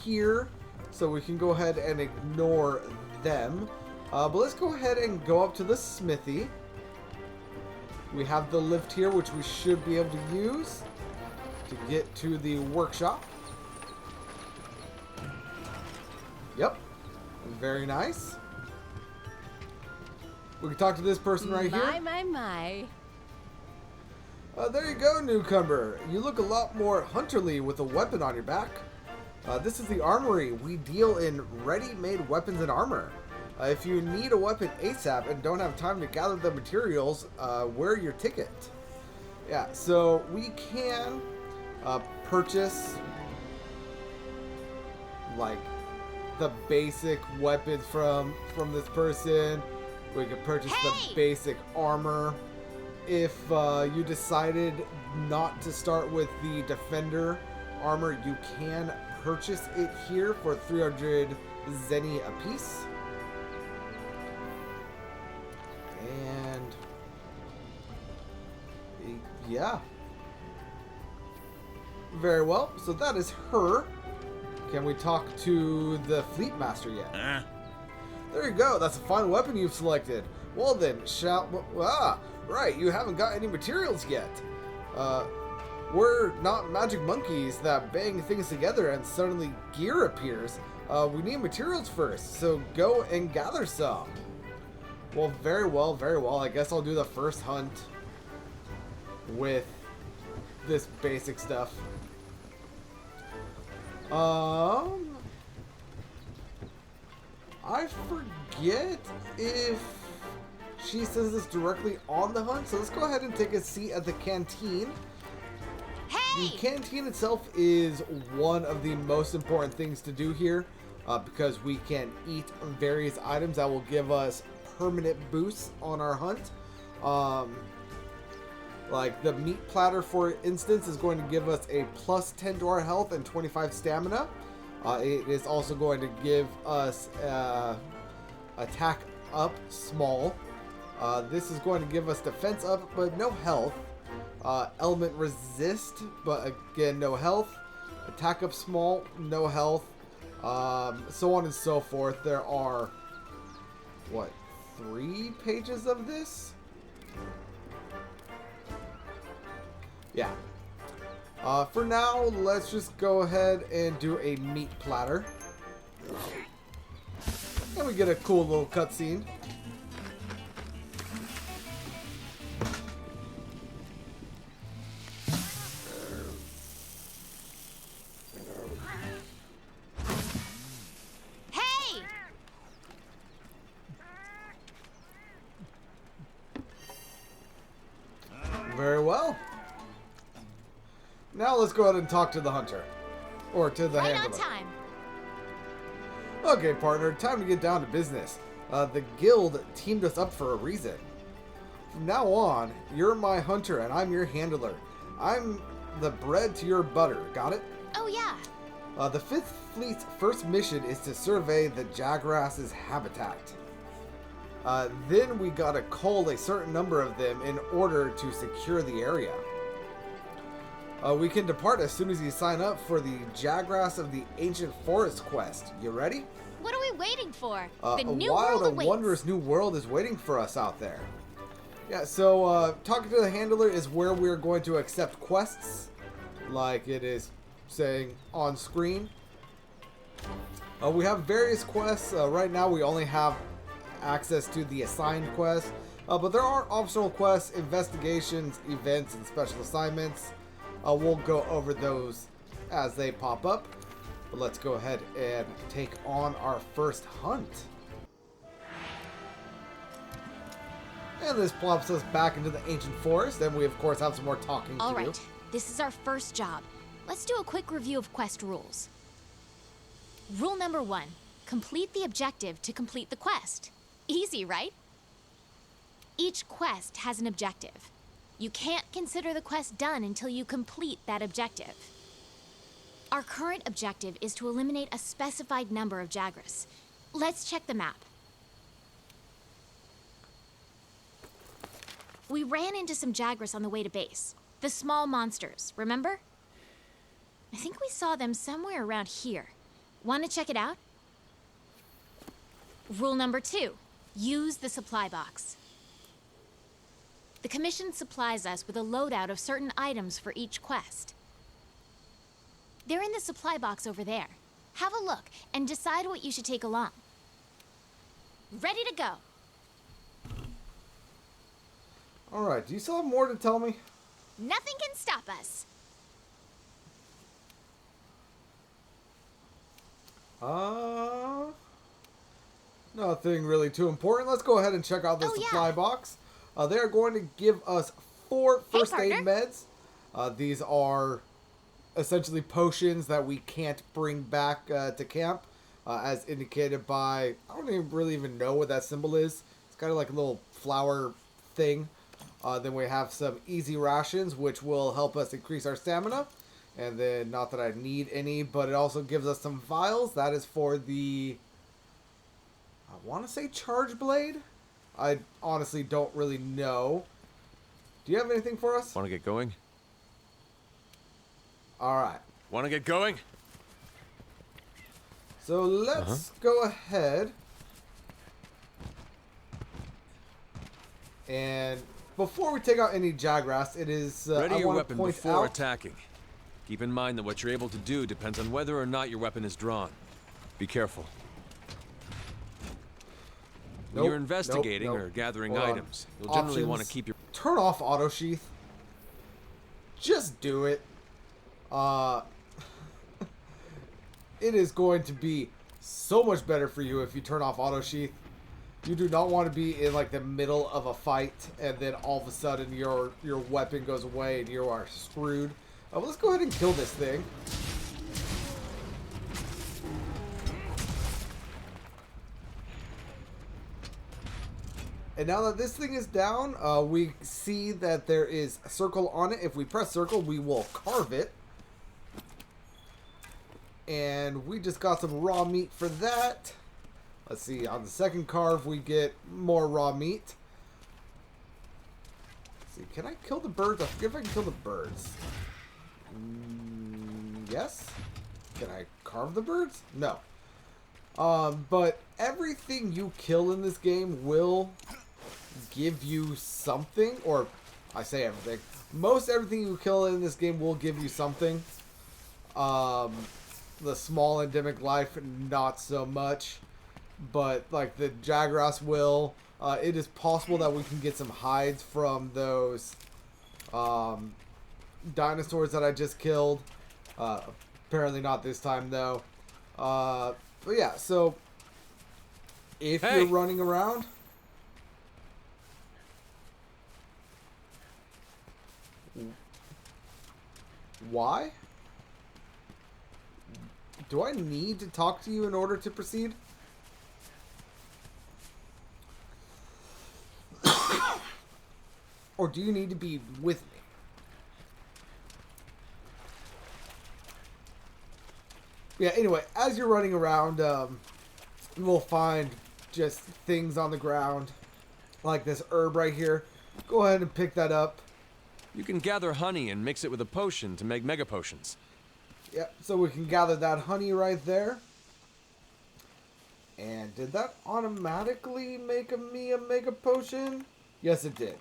Speaker 7: here, so we can go ahead and ignore them. But let's go ahead and go up to the smithy. We have the lift here, which we should be able to use to get to the workshop. Yep. Very nice. We can talk to this person right here.
Speaker 10: My.
Speaker 7: There you go, newcomer. You look a lot more hunterly with a weapon on your back. This is the armory. We deal in ready-made weapons and armor. If you need a weapon ASAP and don't have time to gather the materials, wear your ticket. Yeah, so we can purchase like the basic weapons from this person. We can purchase the basic armor. If you decided not to start with the Defender armor, you can purchase it here for 300 zenny apiece. And yeah. Very well. So that is her. Can we talk to the Fleet Master yet? There you go. That's a fine weapon you've selected. Well then, right, you haven't got any materials yet. We're not magic monkeys that bang things together and suddenly gear appears. We need materials first, so go and gather some. Well, very well, very well. I guess I'll do the first hunt with this basic stuff. I forget if she sends us directly on the hunt. So let's go ahead and take a seat at the canteen.
Speaker 4: Hey!
Speaker 7: The canteen itself is one of the most important things to do here because we can eat various items that will give us permanent boosts on our hunt. Like the meat platter, for instance, is going to give us a plus 10 to our health and 25 stamina. It is also going to give us attack up small. This is going to give us defense up, but no health. Element resist, but again, no health. Attack up small, no health. So on and so forth. There are, what, 3 pages of this? Yeah. For now, let's just go ahead and do a meat platter. And we get a cool little cutscene.
Speaker 4: Hey!
Speaker 7: Very well. Now let's go ahead and talk to the hunter. Or to the
Speaker 4: Right
Speaker 7: handler.
Speaker 4: on time.
Speaker 7: Okay, partner, time to get down to business. The guild teamed us up for a reason. From now on, you're my hunter and I'm your handler. I'm the bread to your butter, got it?
Speaker 4: Oh, yeah.
Speaker 7: The 5th Fleet's first mission is to survey the Jagras' habitat. Then we gotta cull a certain number of them in order to secure the area. We can depart as soon as you sign up for the Jagras of the Ancient Forest quest. You ready?
Speaker 4: What are we waiting for?
Speaker 7: A
Speaker 4: The new
Speaker 7: wild
Speaker 4: world
Speaker 7: and
Speaker 4: awaits.
Speaker 7: wondrous new world is waiting for us out there. Yeah, so talking to the handler is where we're going to accept quests, like it is saying on screen. We have various quests. Right now we only have access to the assigned quests, but there are optional quests, investigations, events, and special assignments. We'll go over those as they pop up. But let's go ahead and take on our first hunt. And this plops us back into the ancient forest, and we of course have some more talking
Speaker 4: All
Speaker 7: to
Speaker 4: right,
Speaker 7: do.
Speaker 4: this is our first job. Let's do a quick review of quest rules. Rule number 1, complete the objective to complete the quest. Easy, right? Each quest has an objective. You can't consider the quest done until you complete that objective. Our current objective is to eliminate a specified number of Jagras. Let's check the map. We ran into some Jagras on the way to base. The small monsters, remember? I think we saw them somewhere around here. Want to check it out? Rule number 2, use the supply box. The Commission supplies us with a loadout of certain items for each quest. They're in the supply box over there. Have a look and decide what you should take along. Ready to go.
Speaker 7: Alright, do you still have more to tell me?
Speaker 4: Nothing can stop us.
Speaker 7: Nothing really too important. Let's go ahead and check out the
Speaker 4: Oh, yeah.
Speaker 7: supply box. They are going to give us 4 first aid
Speaker 4: partner.
Speaker 7: meds. These are essentially potions that we can't bring back to camp, as indicated by, I don't even really know what that symbol is. It's kind of like a little flower thing. Then we have some easy rations, which will help us increase our stamina. And then, not that I need any, but it also gives us some vials. That is for the, I want to say charge blade? I honestly don't really know. Do you have anything for us?
Speaker 8: Want to get going?
Speaker 7: Alright.
Speaker 8: Want to get going?
Speaker 7: So let's go ahead. And before we take out any Jagras, it is,
Speaker 8: Ready
Speaker 7: I
Speaker 8: your
Speaker 7: want to
Speaker 8: weapon
Speaker 7: point
Speaker 8: before
Speaker 7: out,
Speaker 8: attacking. Keep in mind that what you're able to do depends on whether or not your weapon is drawn. Be careful. When you're investigating or gathering
Speaker 7: Hold on.
Speaker 8: items, you'll generally want to
Speaker 7: Options.
Speaker 8: keep your...
Speaker 7: Turn off auto sheath. Just do it. It is going to be so much better for you if you turn off auto sheath. You do not want to be in like the middle of a fight and then all of a sudden your weapon goes away and you are screwed. Well, let's go ahead and kill this thing. And now that this thing is down, we see that there is a circle on it. If we press circle, we will carve it. And we just got some raw meat for that. Let's see, on the second carve, we get more raw meat. Let's see, can I kill the birds? I forget if I can kill the birds. Yes? Can I carve the birds? No. But everything you kill in this game will give you something, or I say everything. Most everything you kill in this game will give you something. The small endemic life, not so much. But like the Jagras will. It is possible that we can get some hides from those dinosaurs that I just killed. Apparently not this time though. But yeah, so if you're running around, why? Do I need to talk to you in order to proceed? Or do you need to be with me? Yeah, anyway, as you're running around, you will find just things on the ground, like this herb right here. Go ahead and pick that up.
Speaker 8: You can gather honey and mix it with a potion to make mega potions.
Speaker 7: Yep, so we can gather that honey right there. And did that automatically make me a mega potion? Yes, it did.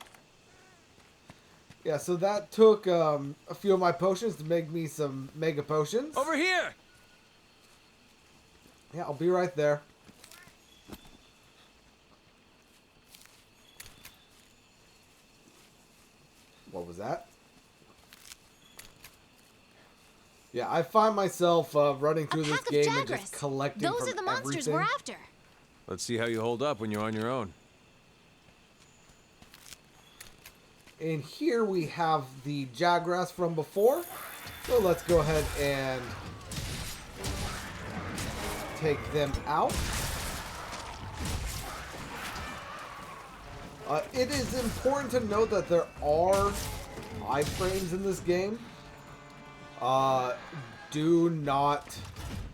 Speaker 7: Yeah, so that took a few of my potions to make me some mega potions.
Speaker 8: Over here!
Speaker 7: Yeah, I'll be right there. What was that? Yeah, I find myself running through this game and just collecting
Speaker 4: Those are the monsters
Speaker 7: everything.
Speaker 4: we're after.
Speaker 8: Let's see how you hold up when you're on your own.
Speaker 7: And here we have the Jagras from before. So let's go ahead and take them out. It is important to note that there are iframes in this game. Do not...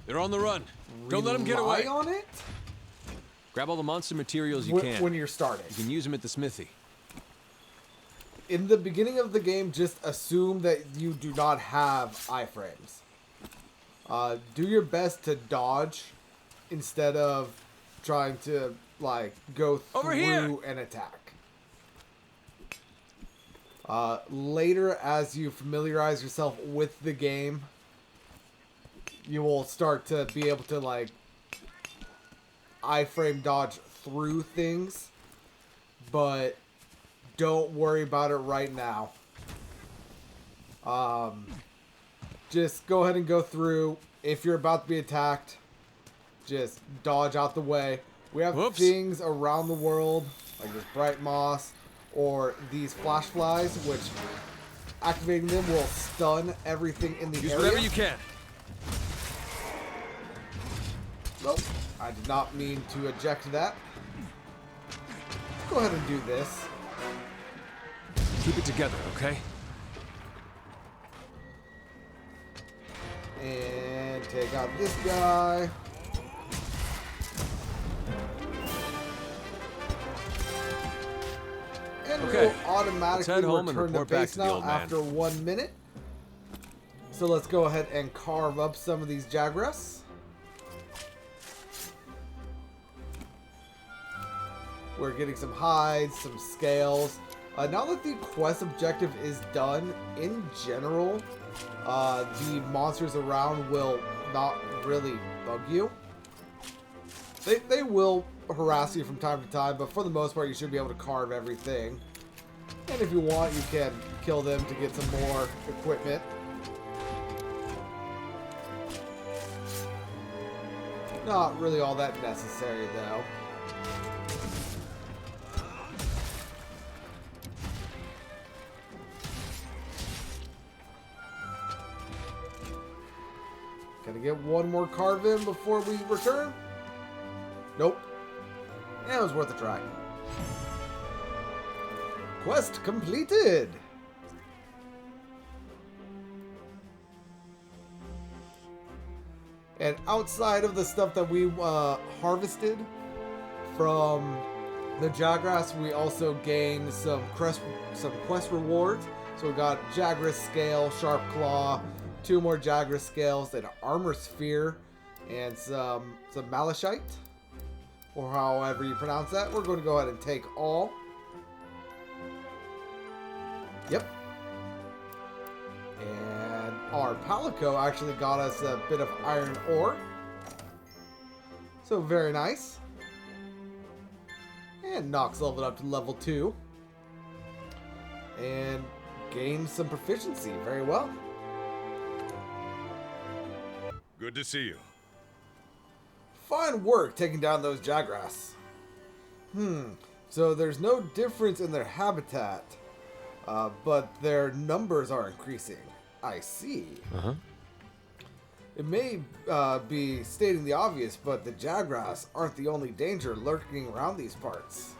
Speaker 8: They're on the run. Don't let them get away.
Speaker 7: Rely on it
Speaker 8: Grab all the monster materials you can.
Speaker 7: when you're starting.
Speaker 8: You can use them at the smithy.
Speaker 7: In the beginning of the game, just assume that you do not have iframes. Do your best to dodge instead of trying to like go through an attack. Later, as you familiarize yourself with the game, you will start to be able to like iframe dodge through things, but don't worry about it right now. Just go ahead and go through. If you're about to be attacked, just dodge out the way. We have things around the world, like this bright moss, or these flash flies, which activating them will stun everything in the area.
Speaker 8: Use whatever you can.
Speaker 7: Nope, I did not mean to eject that. Go ahead and do this.
Speaker 8: Keep it together, okay?
Speaker 7: And take out this guy. And
Speaker 8: Okay,
Speaker 7: we'll automatically
Speaker 8: head home and
Speaker 7: return to
Speaker 8: report back
Speaker 7: base
Speaker 8: to the
Speaker 7: now
Speaker 8: old man.
Speaker 7: after 1 minute. So let's go ahead and carve up some of these Jagras. We're getting some hides, some scales. Now that the quest objective is done, in general, the monsters around will not really bug you. They will harass you from time to time, but for the most part, you should be able to carve everything. And if you want, you can kill them to get some more equipment. Not really all that necessary, though. Can I get one more carve in before we return? Nope. Yeah, it was worth a try. Quest completed! And outside of the stuff that we harvested from the Jagras, we also gained some quest rewards. So we got Jagras Scale, Sharp Claw, 2 more Jagras Scales, an Armor Sphere, and some Malachite, or however you pronounce that. We're going to go ahead and take all. Yep. And our Palico actually got us a bit of iron ore. So very nice. And Nox leveled up to level 2. And gained some proficiency. Very well.
Speaker 9: Good to see you.
Speaker 7: Fine work taking down those Jagras. So there's no difference in their habitat. But their numbers are increasing. I see. It may be stating the obvious, but the Jagras aren't the only danger lurking around these parts.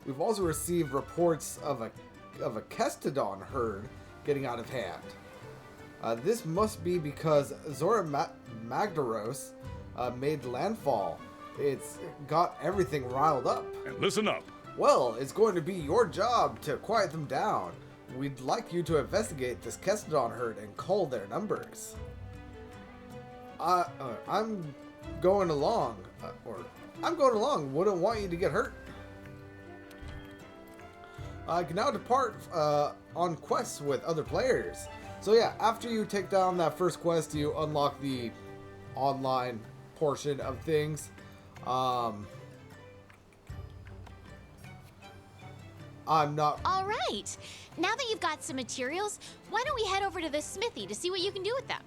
Speaker 7: We've also received reports of a Kestodon herd getting out of hand. This must be because Zora Magdaros made landfall. It's got everything riled up.
Speaker 9: And listen up.
Speaker 7: Well, it's going to be your job to quiet them down. We'd like you to investigate this Kestodon herd and cull their numbers. I'm going along. I'm going along. Wouldn't want you to get hurt. I can now depart on quests with other players. So yeah, after you take down that first quest, you unlock the online portion of things. I'm not...
Speaker 4: All right. Now that you've got some materials, why don't we head over to the smithy to see what you can do with them?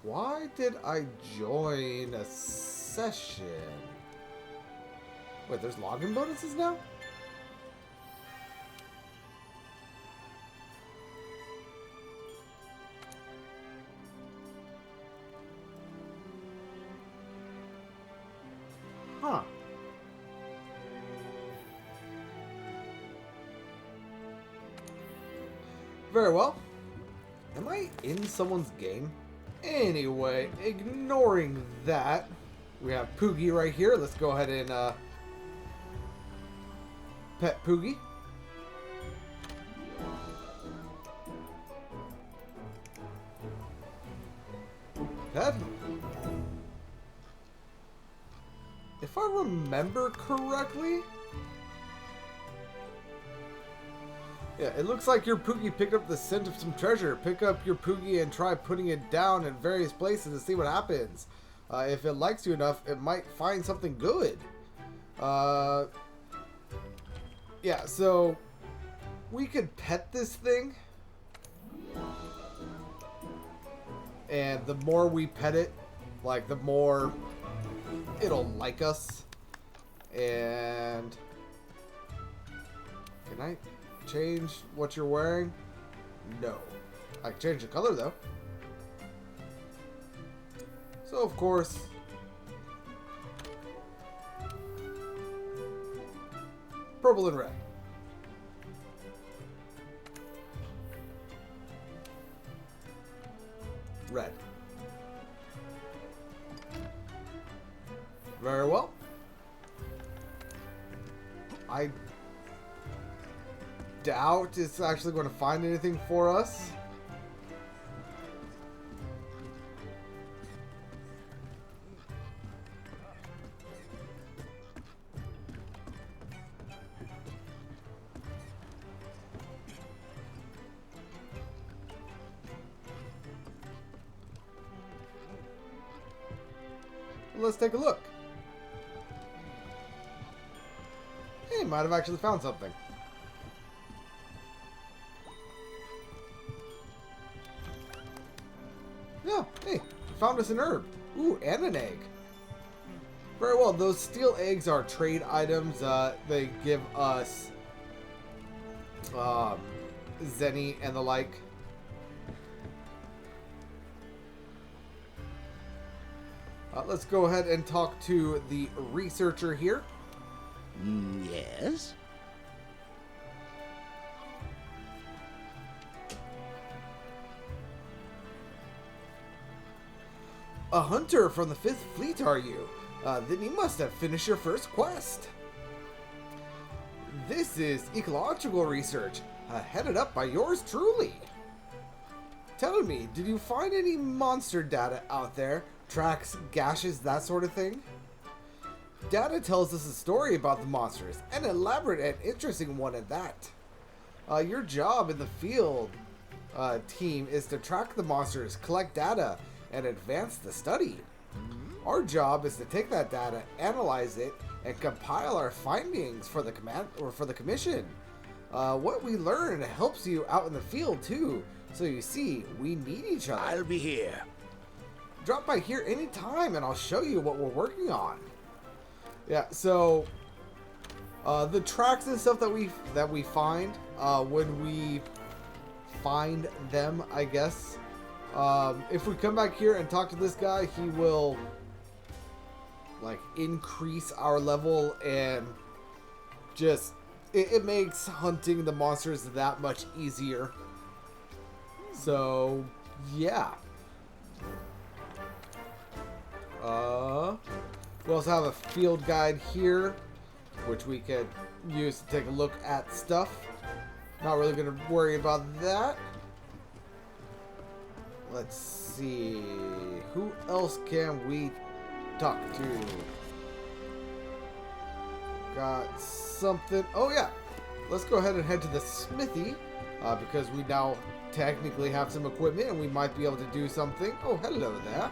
Speaker 7: Why did I join a session? Wait, there's login bonuses now? Huh. Very well. Am I in someone's game? Anyway, ignoring that, we have Poogie right here. Let's go ahead and pet Poogie. Pet. If I remember correctly, yeah, it looks like your Poogie picked up the scent of some treasure. Pick up your Poogie and try putting it down in various places to see what happens. If it likes you enough, it might find something good. Yeah, so we could pet this thing. And the more we pet it, like the more it'll like us. And can I change what you're wearing? No. I can change the color though. So of course, purple and red. Red. Very well. I doubt it's actually going to find anything for us. Let's take a look. Hey, might have actually found something. Yeah, hey, found us an herb. Ooh, and an egg. Very well, those steel eggs are trade items. They give us Zenny and the like. Let's go ahead and talk to the researcher here.
Speaker 11: Yes?
Speaker 7: A hunter from the 5th Fleet, are you? Then you must have finished your first quest. This is ecological research, headed up by yours truly. Tell me, did you find any monster data out there? Tracks, gashes, that sort of thing? Data tells us a story about the monsters, an elaborate and interesting one at that. Your job in the field team is to track the monsters, collect data, and advance the study. Our job is to take that data, analyze it, and compile our findings for the commission. What we learn helps you out in the field too. So you see, we need each other.
Speaker 11: I'll be here.
Speaker 7: Drop by here anytime and I'll show you what we're working on. Yeah, so the tracks and stuff that we find when we find them, I guess. If we come back here and talk to this guy, he will like increase our level, and just it makes hunting the monsters that much easier. So yeah. We also have a field guide here, which we could use to take a look at stuff. Not really going to worry about that. Let's see. Who else can we talk to? Got something. Oh, yeah. Let's go ahead and head to the smithy, because we now technically have some equipment and we might be able to do something. Oh, hello there.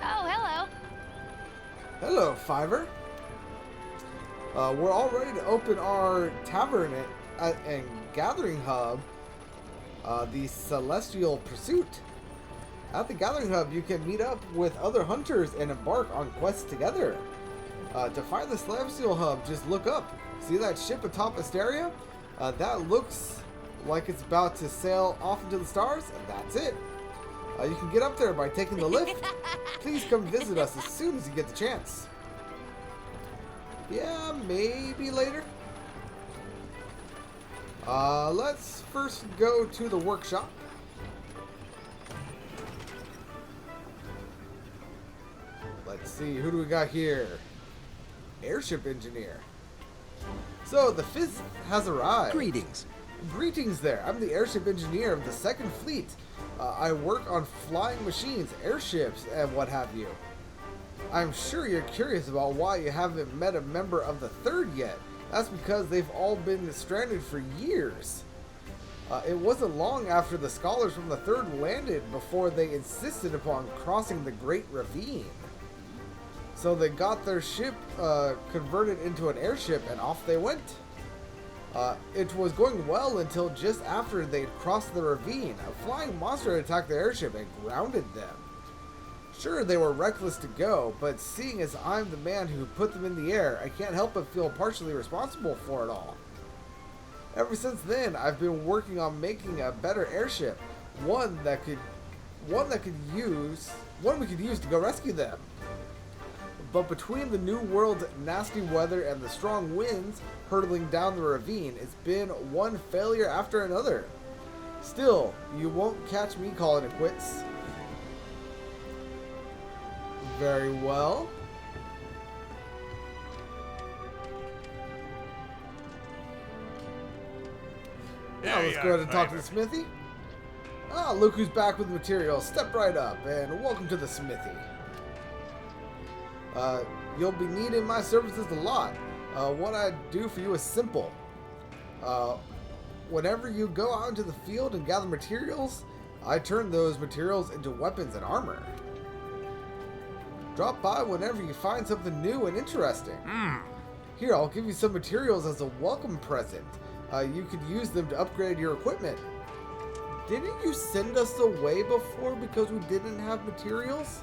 Speaker 4: Oh, hello.
Speaker 7: Hello, Fiver. We're all ready to open our tavern and gathering hub, the Celestial Pursuit. At the gathering hub, you can meet up with other hunters and embark on quests together. To find the Celestial hub, just look up. See that ship atop Asteria? That looks like it's about to sail off into the stars, and that's it. You can get up there by taking the lift. Please come visit us as soon as you get the chance. Yeah, maybe later. Let's first go to the workshop. Let's see, who do we got here? Airship engineer. So, the 5th has arrived.
Speaker 12: Greetings.
Speaker 7: Greetings there. I'm the airship engineer of the 2nd Fleet. I work on flying machines, airships, and what have you. I'm sure you're curious about why you haven't met a member of the 3rd yet. That's because they've all been stranded for years. It wasn't long after the scholars from the 3rd landed before they insisted upon crossing the Great Ravine. So they got their ship converted into an airship and off they went. It was going well until just after they'd crossed the ravine. A flying monster attacked the airship and grounded them. Sure, they were reckless to go, but seeing as I'm the man who put them in the air, I can't help but feel partially responsible for it all. Ever since then, I've been working on making a better airship, one we could use to go rescue them. But between the New World's nasty weather and the strong winds hurtling down the ravine, it's been one failure after another. Still, you won't catch me calling it quits. Very well. Now let's go ahead and talk to the smithy. Ah, look who's back with materials. Step right up and welcome to the smithy. You'll be needing my services a lot. What I do for you is simple. Whenever you go out into the field and gather materials, I turn those materials into weapons and armor. Drop by whenever you find something new and interesting. Here, I'll give you some materials as a welcome present. You could use them to upgrade your equipment. Didn't you send us away before because we didn't have materials?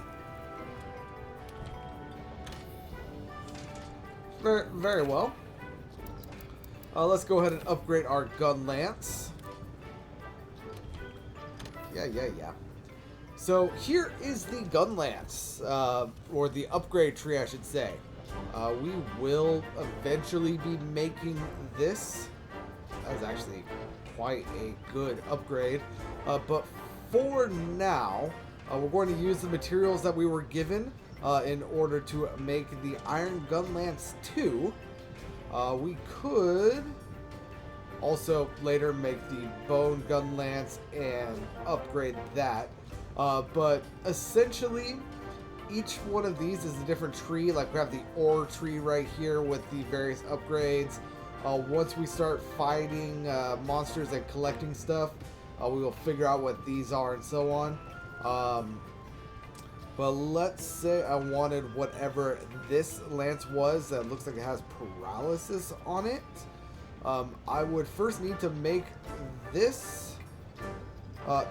Speaker 7: Very well. Let's go ahead and upgrade our gun lance. Yeah. So here is the gun lance, or the upgrade tree, I should say. We will eventually be making this. That was actually quite a good upgrade. But for now, we're going to use the materials that we were given in order to make the Iron Gun Lance 2. We could also later make the Bone Gun Lance and upgrade that. But essentially, each one of these is a different tree. Like we have the ore tree right here with the various upgrades. Once we start fighting monsters and collecting stuff, we will figure out what these are and so on. But let's say I wanted whatever this lance was that looks like it has paralysis on it. I would first need to make this,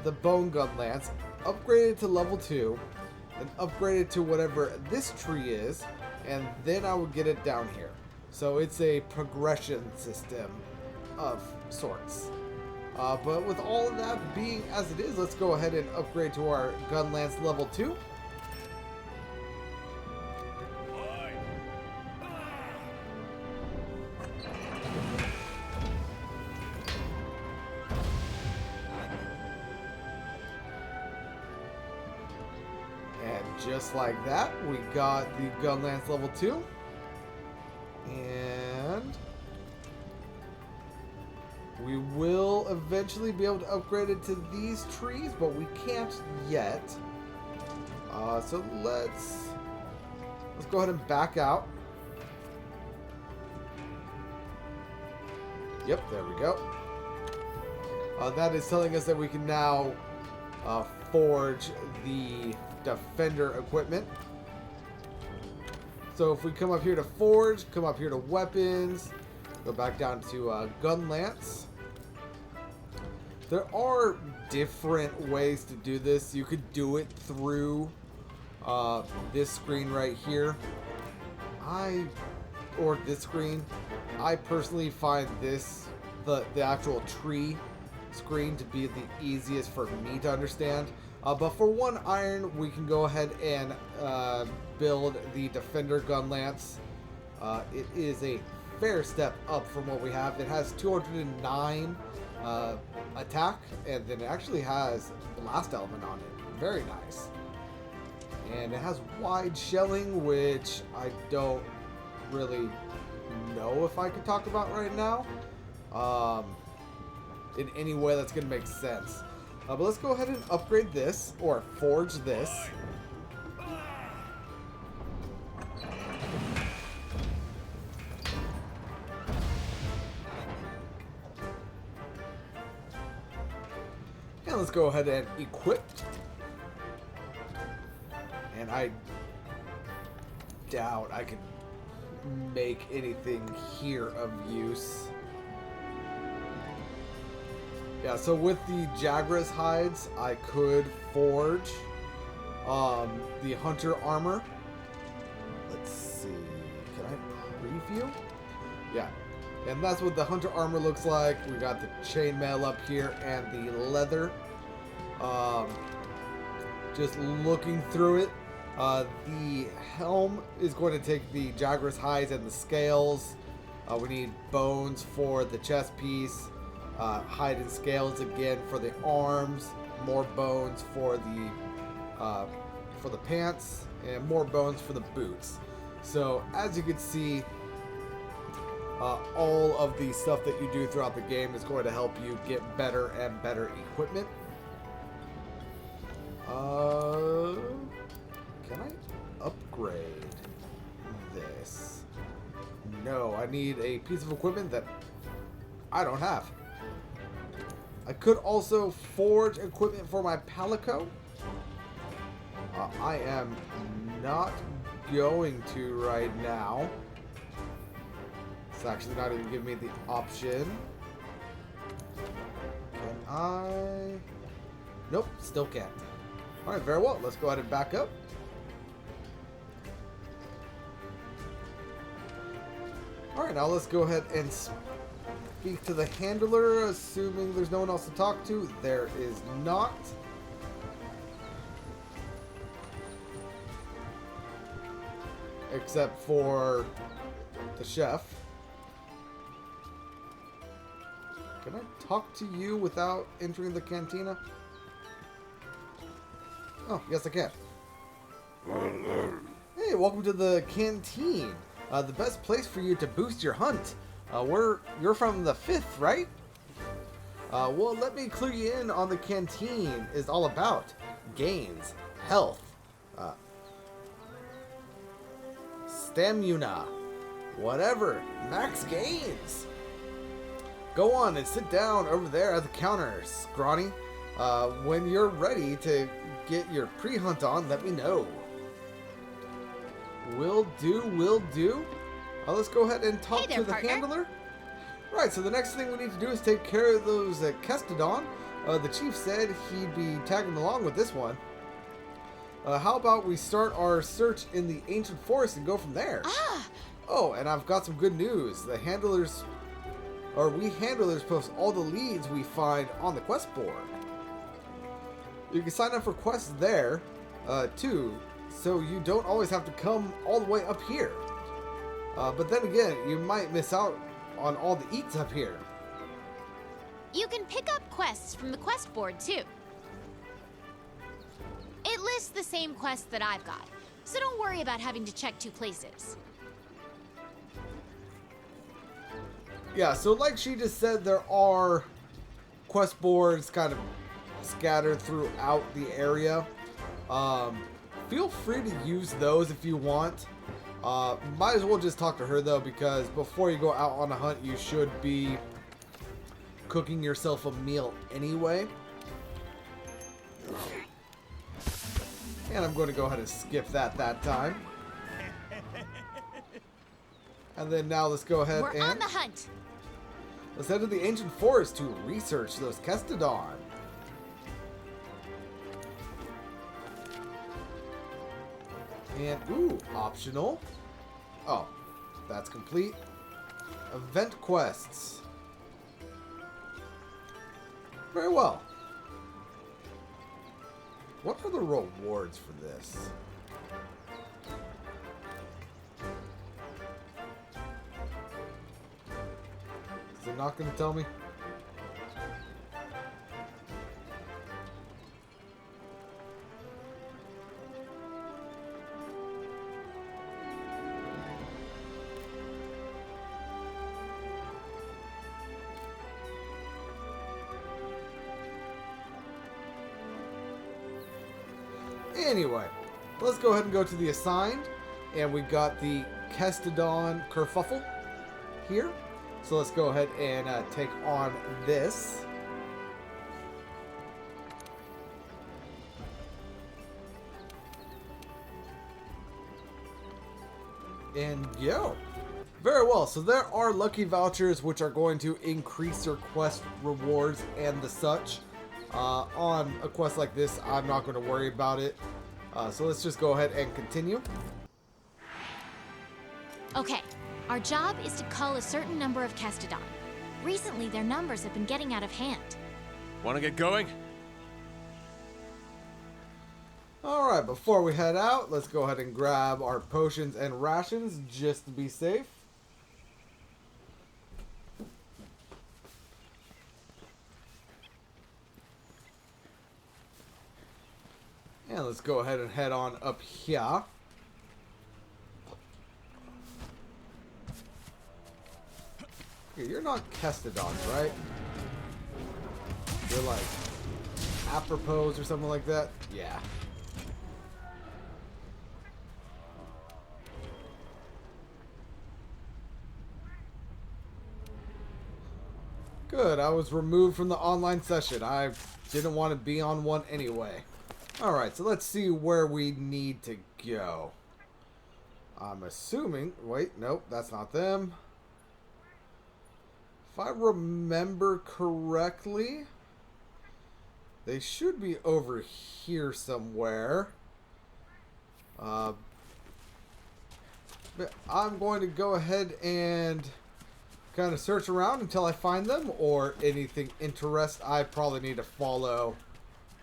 Speaker 7: the Bone Gun Lance, upgrade it to level 2, and upgrade it to whatever this tree is, and then I would get it down here. So it's a progression system of sorts. But with all of that being as it is, let's go ahead and upgrade to our Gun Lance level 2. Just like that, we got the Gun Lance level 2. And we will eventually be able to upgrade it to these trees, but we can't yet. So let's go ahead and back out. Yep, there we go. That is telling us that we can now forge the Defender equipment. So if we come up here to forge, come up here to weapons, go back down to gun lance. There are different ways to do this. You could do it through this screen right here. Or this screen. I personally find this, the actual tree screen, to be the easiest for me to understand. But for 1 iron, we can go ahead and build the Defender Gun Lance. It is a fair step up from what we have. It has 209 attack, and then it actually has blast element on it. Very nice. And it has wide shelling, which I don't really know if I could talk about right now. In any way that's going to make sense. But let's go ahead and upgrade this, or forge this. And let's go ahead and equip. And I doubt I can make anything here of use. Yeah, so with the Jagras hides, I could forge the hunter armor. Let's see, can I preview? Yeah, and that's what the hunter armor looks like. We got the chainmail up here and the leather. Just looking through it, the helm is going to take the Jagras hides and the scales. We need bones for the chest piece. Hide and scales again for the arms, more bones for the pants, and more bones for the boots. So as you can see, all of the stuff that you do throughout the game is going to help you get better and better equipment. Can I upgrade this? No, I need a piece of equipment that I don't have. I could also forge equipment for my Palico. I am not going to right now. It's actually not even giving me the option. Can I? Nope, still can't. Alright, very well. Let's go ahead and back up. Alright, now let's go ahead and speak to the handler, assuming there's no one else to talk to. There is not. except for the chef. Can I talk to you without entering the cantina? Oh, yes I can. Hey, welcome to the canteen. The best place for you to boost your hunt. You're from the 5th, right? Well, let me clue you in on the canteen is all about. Gains, health, stamina, whatever, max gains. Go on and sit down over there at the counter, Scrawny. When you're ready to get your pre-hunt on, let me know. Will do, will do. Let's go ahead and talk to the handler. Right, so the next thing we need to do is take care of those Kestodon. The chief said he'd be tagging along with this one. How about we start our search in the ancient forest and go from there? Oh, and I've got some good news. We handlers post all the leads we find on the quest board. You can sign up for quests there, too, so you don't always have to come all the way up here. But then again, you might miss out on all the eats up here.
Speaker 4: You can pick up quests from the quest board, too. It lists the same quests that I've got, so don't worry about having to check 2 places.
Speaker 7: Yeah, so like she just said, there are quest boards kind of scattered throughout the area. Feel free to use those if you want. Might as well just talk to her though, because before you go out on a hunt, you should be cooking yourself a meal anyway. And I'm going to go ahead and skip that time. And then now let's go ahead
Speaker 4: We're on the hunt.
Speaker 7: Let's head to the ancient forest to research those Kestodon. And, ooh, optional. Oh, that's complete. Event quests. Very well. What are the rewards for this? Is it not going to tell me? Anyway, let's go ahead and go to the assigned, and we got the Kestodon kerfuffle here. So let's go ahead and take on this. And go. Very well, so there are lucky vouchers which are going to increase your quest rewards and the such. On a quest like this, I'm not going to worry about it. So let's just go ahead and continue.
Speaker 4: Okay, our job is to cull a certain number of Kestodon. Recently, their numbers have been getting out of hand.
Speaker 8: Want to get going?
Speaker 7: Alright, before we head out, let's go ahead and grab our potions and rations just to be safe. And let's go ahead and head on up here. Okay, you're not Kestodons, right? You're like apropos or something like that? Yeah. Good, I was removed from the online session. I didn't want to be on one anyway. Alright, so let's see where we need to go. I'm assuming... Wait, nope, that's not them. If I remember correctly, they should be over here somewhere. But I'm going to go ahead and kind of search around until I find them, or anything interest. I probably need to follow.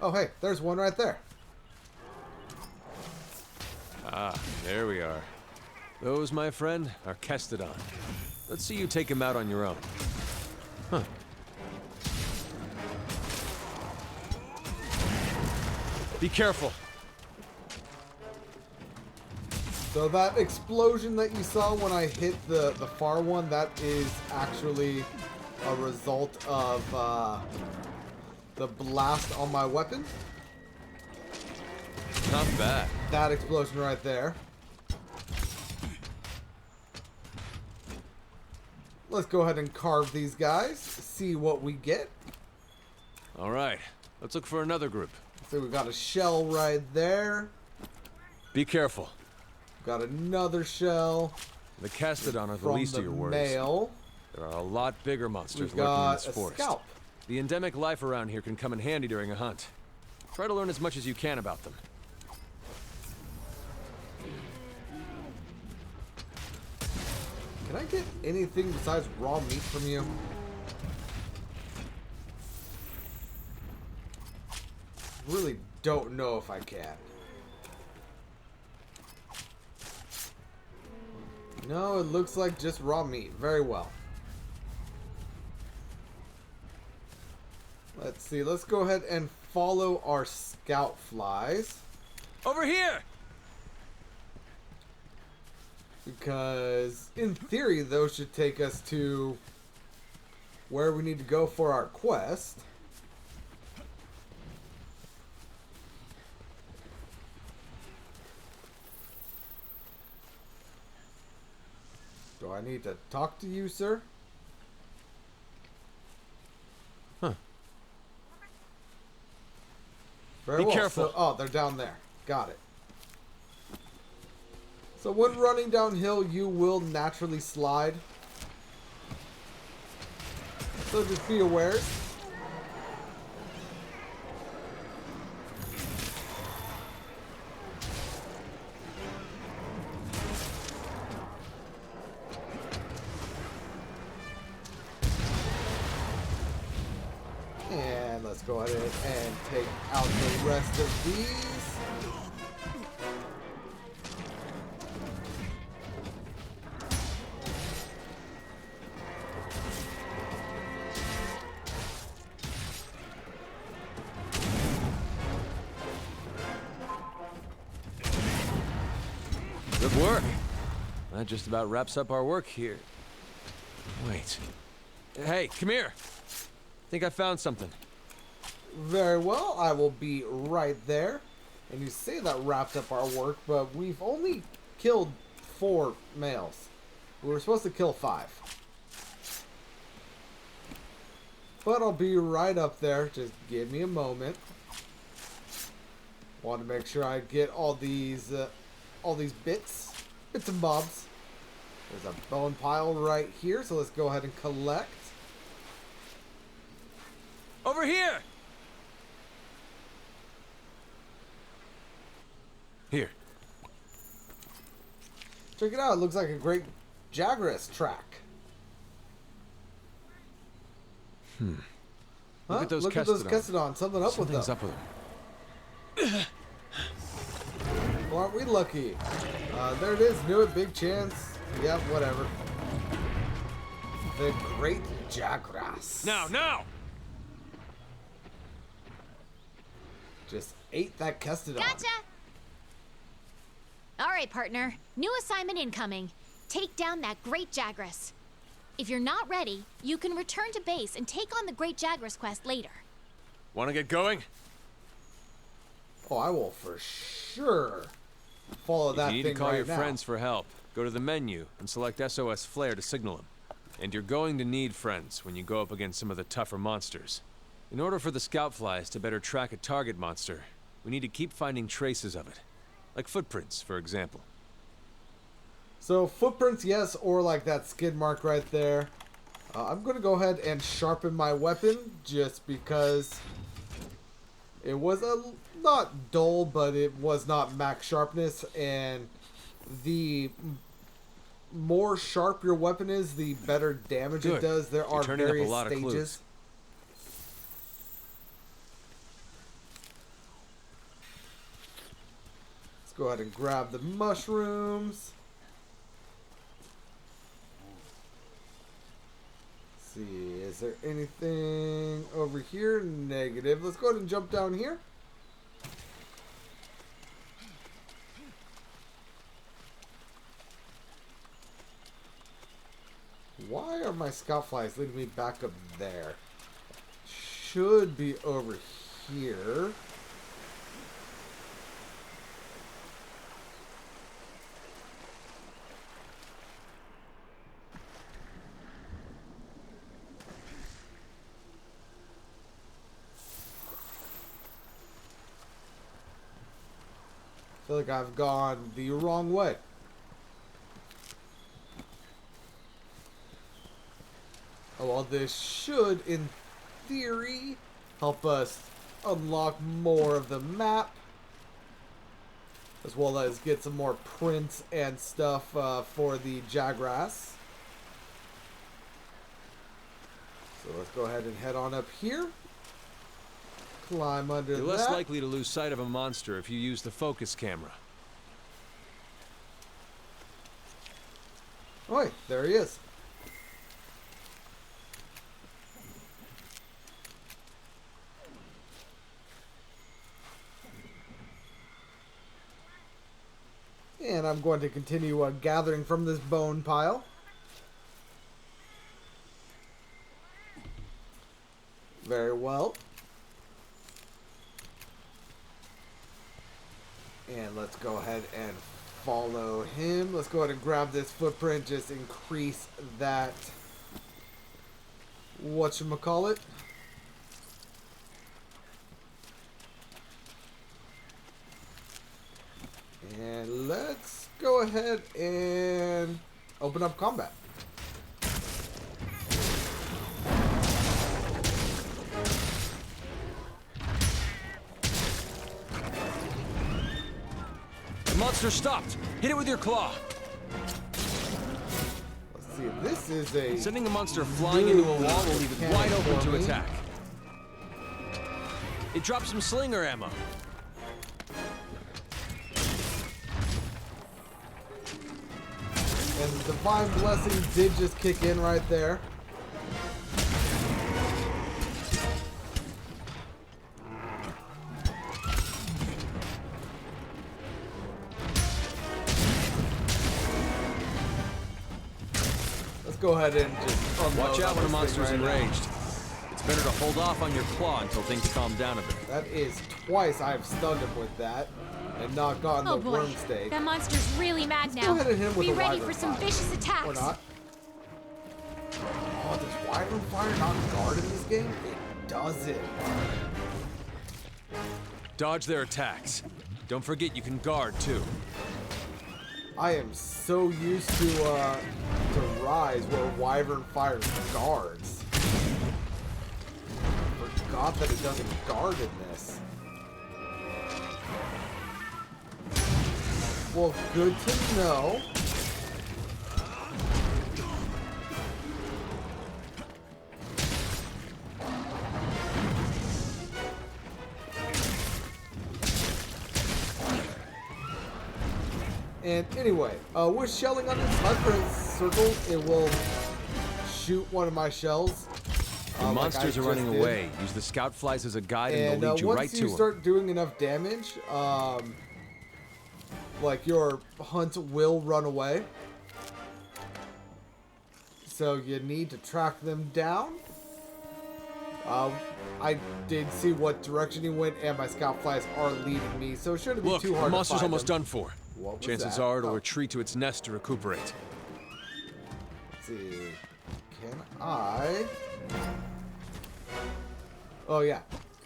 Speaker 7: Oh, hey, there's one right there.
Speaker 8: Ah, there we are. Those, my friend, are Kestodon. Let's see you take him out on your own. Huh. Be careful.
Speaker 7: So that explosion that you saw when I hit the far one, that is actually a result of the blast on my weapon.
Speaker 8: Not bad.
Speaker 7: That explosion right there. Let's go ahead and carve these guys, see what we get.
Speaker 8: All right, let's look for another group.
Speaker 7: So we got a shell right there.
Speaker 8: Be careful.
Speaker 7: Got another shell.
Speaker 8: The Kestodon are the
Speaker 7: From
Speaker 8: least
Speaker 7: the
Speaker 8: of your worries.
Speaker 7: male.
Speaker 8: There are a lot bigger monsters
Speaker 7: We've
Speaker 8: lurking in
Speaker 7: got
Speaker 8: this
Speaker 7: a
Speaker 8: forest.
Speaker 7: scalp.
Speaker 8: The endemic life around here can come in handy during a hunt. Try to learn as much as you can about them.
Speaker 7: Can I get anything besides raw meat from you? Really don't know if I can. No, it looks like just raw meat. Very well. Let's see. Let's go ahead and follow our scout flies.
Speaker 8: Over here!
Speaker 7: Because, in theory, those should take us to where we need to go for our quest. Do I need to talk to you, sir?
Speaker 8: Huh.
Speaker 7: Very
Speaker 8: Be
Speaker 7: well.
Speaker 8: careful.
Speaker 7: So, oh, they're down there. Got it. So when running downhill, you will naturally slide. So just be aware. And let's go ahead and take out the rest of these.
Speaker 8: Good work. That just about wraps up our work here. Wait. Hey, come here. Think I found something.
Speaker 7: Very well, I will be right there. And you say that wrapped up our work, but we've only killed 4 males. We were supposed to kill 5. But I'll be right up there. Just give me a moment. Want to make sure I get all these bits and bobs. There's a bone pile right here, so let's go ahead and collect.
Speaker 8: Over here! Here.
Speaker 7: Check it out. It looks like a great Jagras track.
Speaker 8: Huh?
Speaker 7: Look at those Kestodon. Something up with them.
Speaker 8: Something's up with them.
Speaker 7: Well, aren't we lucky? There it is. Knew it. Big chance. Yep, whatever. The great Jagras.
Speaker 8: Now!
Speaker 7: Just ate that Kestodon.
Speaker 4: Gotcha! All right, partner. New assignment incoming. Take down that Great Jagras. If you're not ready, you can return to base and take on the Great Jagras quest later.
Speaker 8: Want to get going?
Speaker 7: Oh, I will for sure follow that thing right now.
Speaker 8: If you need to call your friends for help, go to the menu and select SOS Flare to signal them. And you're going to need friends when you go up against some of the tougher monsters. In order for the scout flies to better track a target monster, we need to keep finding traces of it. Like footprints, for example.
Speaker 7: So footprints, yes, or like that skid mark right there. I'm going to go ahead and sharpen my weapon just because it was not dull, but it was not max sharpness, and the more sharp your weapon is, the better damage it does. There are various stages. Let's go ahead and grab the mushrooms. there anything over here? Negative. Let's go ahead and jump down here. Why are my scout flies leading me back up there? Should be over here. I feel like I've gone the wrong way. Oh, well, this should, in theory, help us unlock more of the map, as well as get some more prints and stuff for the Jagras. So let's go ahead and head on up here. Climb under that.
Speaker 8: You're less likely to lose sight of a monster if you use the focus camera.
Speaker 7: Oh, wait, there he is. And I'm going to continue gathering from this bone pile. Very well. And let's go ahead and follow him. Let's go ahead and grab this footprint. Just increase that. Whatchamacallit. And let's go ahead and open up combat.
Speaker 8: The monster stopped. Hit it with your claw.
Speaker 7: Let's see. This is a
Speaker 8: Sending the monster flying into a wall will leave it wide open to attack. It dropped some slinger ammo.
Speaker 7: And the Divine Blessing did just kick in right there. Let's go ahead and just unload.
Speaker 8: Watch out when a
Speaker 7: this
Speaker 8: monster's
Speaker 7: thing right
Speaker 8: enraged. It's better to hold off on your claw until things calm down a bit.
Speaker 7: That is twice I've stunned him with that and not gotten
Speaker 4: Oh
Speaker 7: the
Speaker 4: boy,
Speaker 7: worm steak.
Speaker 4: that monster's really mad
Speaker 7: Go
Speaker 4: now.
Speaker 7: ahead and hit him with
Speaker 4: Be
Speaker 7: the
Speaker 4: ready
Speaker 7: Wyvern
Speaker 4: for some
Speaker 7: Fire.
Speaker 4: vicious attacks.
Speaker 7: Or not. Oh, does Wyvern Fire not guard in this game? It doesn't.
Speaker 8: Dodge their attacks. Don't forget you can guard too.
Speaker 7: I am so used to Rise where Wyvern Fire guards. Forgot that it doesn't guard in this. Well, good to know. And anyway, with shelling on this sniper circle, it will shoot one of my shells.
Speaker 8: The monsters are running away. Use the scout flies as a guide and they'll lead you right to them.
Speaker 7: Once you start doing enough damage, like your hunt will run away. So you need to track them down. I did see what direction he went, and my scout flies are leading me, so it shouldn't be
Speaker 8: Look,
Speaker 7: too hard
Speaker 8: the monster's
Speaker 7: to find
Speaker 8: almost
Speaker 7: them.
Speaker 8: done for.
Speaker 7: What was
Speaker 8: Chances
Speaker 7: that?
Speaker 8: are it'll
Speaker 7: Oh.
Speaker 8: retreat to its nest to recuperate.
Speaker 7: Let's see. Can I? Oh yeah,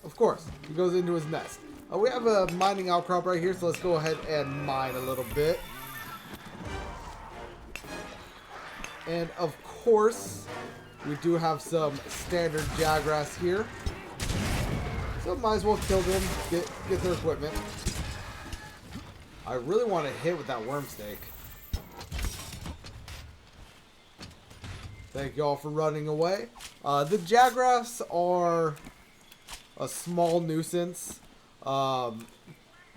Speaker 7: of course. He goes into his nest. We have a mining outcrop right here, so let's go ahead and mine a little bit. And of course, we do have some standard Jagras here. So might as well kill them, get their equipment. I really want to hit with that worm steak. Thank you all for running away. The Jagras are a small nuisance.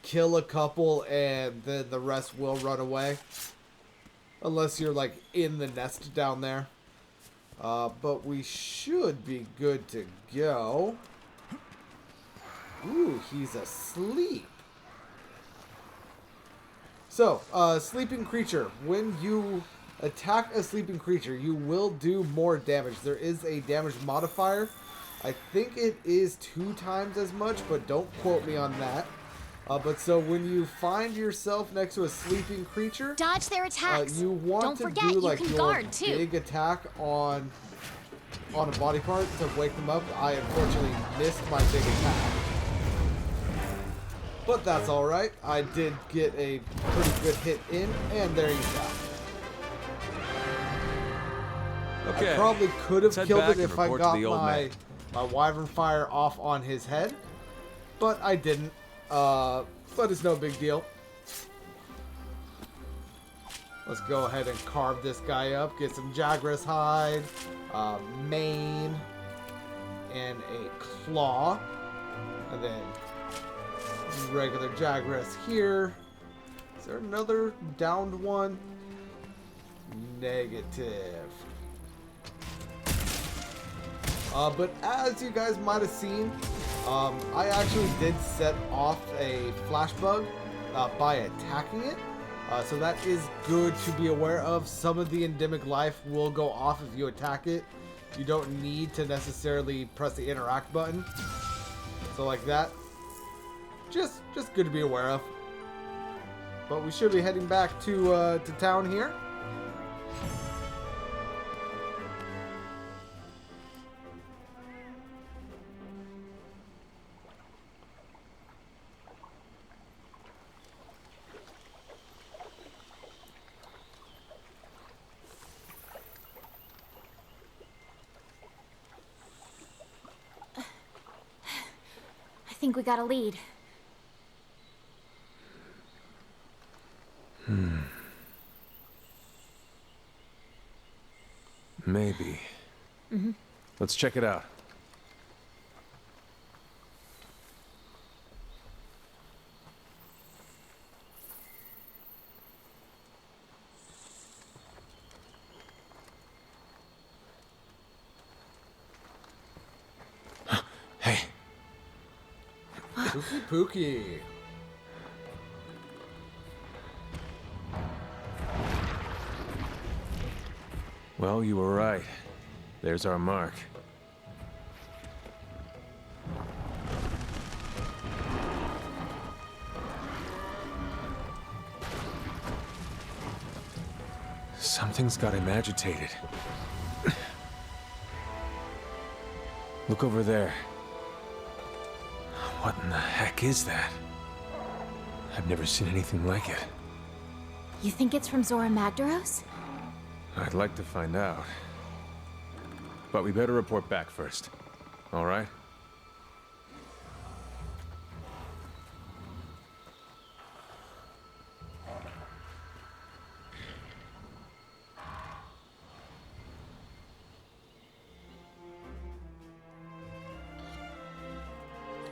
Speaker 7: Kill a couple and then the rest will run away. Unless you're like in the nest down there. But we should be good to go. Ooh, he's asleep. So, sleeping creature. When you attack a sleeping creature, you will do more damage. There is a damage modifier. I think it is 2 times as much, but don't quote me on that. But so when you find yourself next to a sleeping creature,
Speaker 4: dodge their attacks.
Speaker 7: You want
Speaker 4: Don't
Speaker 7: to
Speaker 4: forget,
Speaker 7: do like
Speaker 4: you can
Speaker 7: your
Speaker 4: guard too.
Speaker 7: big attack on a body part to wake them up. I unfortunately missed my big attack, but that's all right. I did get a pretty good hit in, and there you go.
Speaker 8: Okay.
Speaker 7: I probably could have
Speaker 8: Let's head
Speaker 7: killed
Speaker 8: back
Speaker 7: it
Speaker 8: and
Speaker 7: if I
Speaker 8: report to
Speaker 7: got
Speaker 8: the old
Speaker 7: my
Speaker 8: man.
Speaker 7: wyvern fire off on his head, but I didn't. But it's no big deal. Let's go ahead and carve this guy up. Get some Jagras hide, mane, and a claw, and then regular Jagras here. Is there another downed one? Negative. But as you guys might have seen, I actually did set off a flash bug by attacking it. So that is good to be aware of. Some of the endemic life will go off if you attack it. You don't need to necessarily press the interact button. So like that. Just good to be aware of. But we should be heading back to town here.
Speaker 4: I think we got a lead.
Speaker 8: Maybe. Let's check it out. Hey.
Speaker 7: Pookie Pookie.
Speaker 8: Well, you were right. There's our mark. Something's got him agitated. Look over there. What in the heck is that? I've never seen anything like it.
Speaker 4: You think it's from Zora Magdaros?
Speaker 8: I'd like to find out. But we better report back first. All right?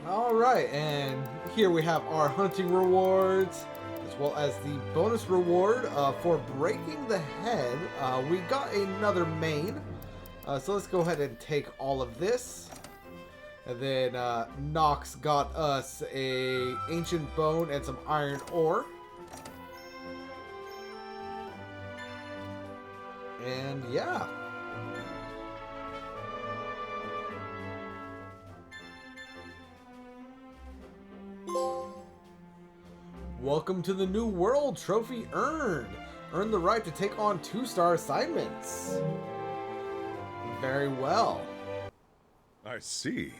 Speaker 7: All right, and here we have our hunting rewards, as well as the bonus reward for breaking the head. We got another mane, so let's go ahead and take all of this. And then Nox got us a ancient bone and some iron ore. And yeah. Welcome to the New World. Trophy earned. Earn the right to take on 2-star assignments. Very well.
Speaker 9: I see.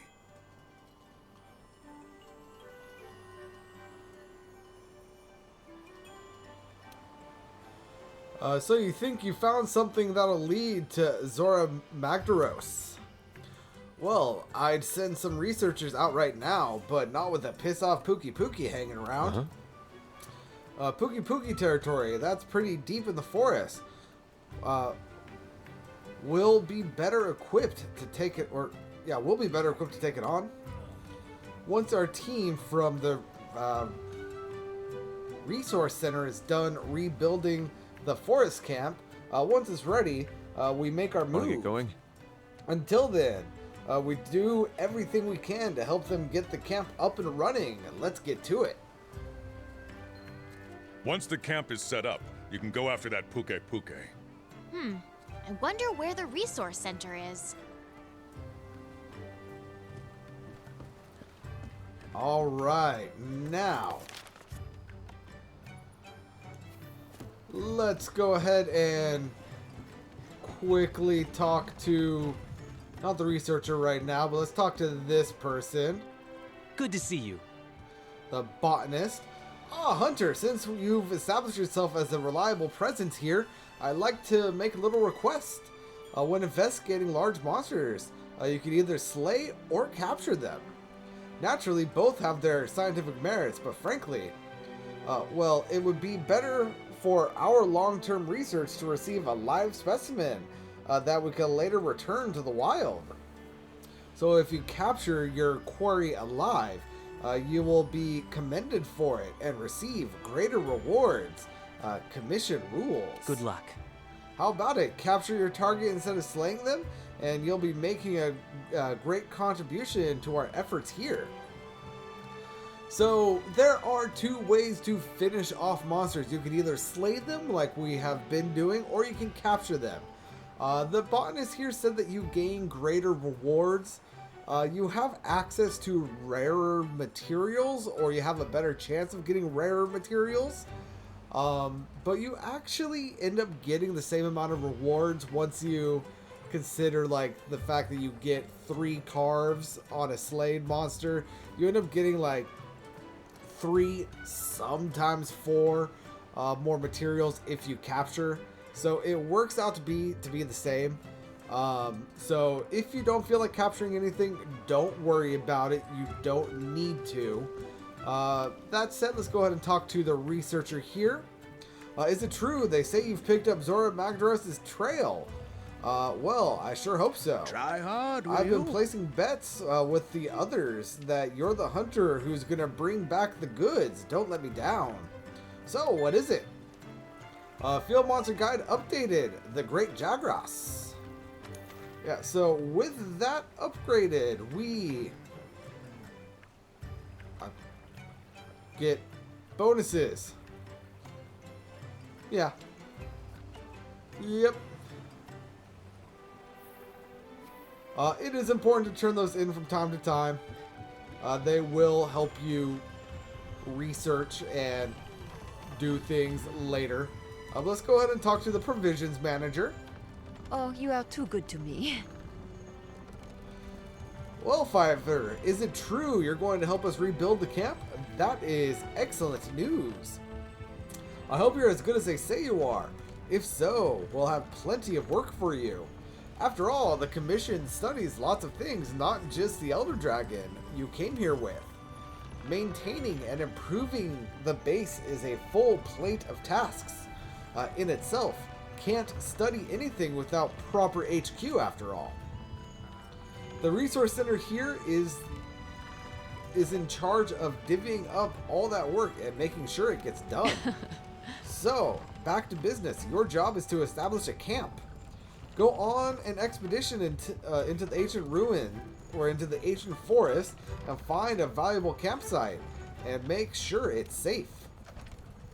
Speaker 7: So you think you found something that'll lead to Zora Magdaros? Well, I'd send some researchers out right now, but not with a piss-off Pookie Pookie hanging around. Pookie Pookie territory, that's pretty deep in the forest. We'll be better equipped to take it, we'll be better equipped to take it on. Once our team from the resource center is done rebuilding the forest camp, once it's ready, we make our move.
Speaker 8: Want to get going?
Speaker 7: Until then, we do everything we can to help them get the camp up and running. Let's get to it.
Speaker 9: Once the camp is set up, you can go after that Puke Puke.
Speaker 4: I wonder where the resource center is.
Speaker 7: All right, now let's go ahead and quickly talk to, not the researcher right now, but let's talk to this person,
Speaker 6: Good to see you.
Speaker 7: the botanist. Hunter, since you've established yourself as a reliable presence here, I'd like to make a little request. When investigating large monsters, you can either slay or capture them. Naturally, both have their scientific merits, but frankly, well, it would be better for our long-term research to receive a live specimen that we can later return to the wild. So if you capture your quarry alive, you will be commended for it and receive greater rewards. Commission rules.
Speaker 6: Good luck.
Speaker 7: How about it? Capture your target instead of slaying them, and you'll be making a great contribution to our efforts here. So there are two ways to finish off monsters. You can either slay them like we have been doing, or you can capture them. The botanist here said that you gain greater rewards. You have access to rarer materials, or you have a better chance of getting rarer materials. But you actually end up getting the same amount of rewards once you consider like the fact that you get 3 carves on a slayed monster. You end up getting like 3, sometimes 4 more materials if you capture. So it works out to be the same. So if you don't feel like capturing anything, don't worry about it. You don't need to. That said, let's go ahead and talk to the researcher here. Is it true they say you've picked up Zora Magdaros' trail? Well, I sure hope so.
Speaker 11: Try hard, will
Speaker 7: I've
Speaker 11: you?
Speaker 7: been placing bets with the others that you're the hunter who's gonna bring back the goods. Don't let me down. So, what is it? Field Monster Guide updated. The Great Jagras. Yeah, so with that upgraded, we get bonuses. Yeah. Yep. It is important to turn those in from time to time. They will help you research and do things later. Let's go ahead and talk to the provisions manager.
Speaker 10: Oh, you are too good to me.
Speaker 7: Well, Fiver, is it true you're going to help us rebuild the camp? That is excellent news. I hope you're as good as they say you are. If so, we'll have plenty of work for you. After all, the Commission studies lots of things, not just the Elder Dragon you came here with. Maintaining and improving the base is a full plate of tasks. In itself, can't study anything without proper HQ after all. The resource center here is in charge of divvying up all that work and making sure it gets done. So, back to business. Your job is to establish a camp. Go on an expedition into the ancient ruin or into the ancient forest and find a valuable campsite and make sure it's safe.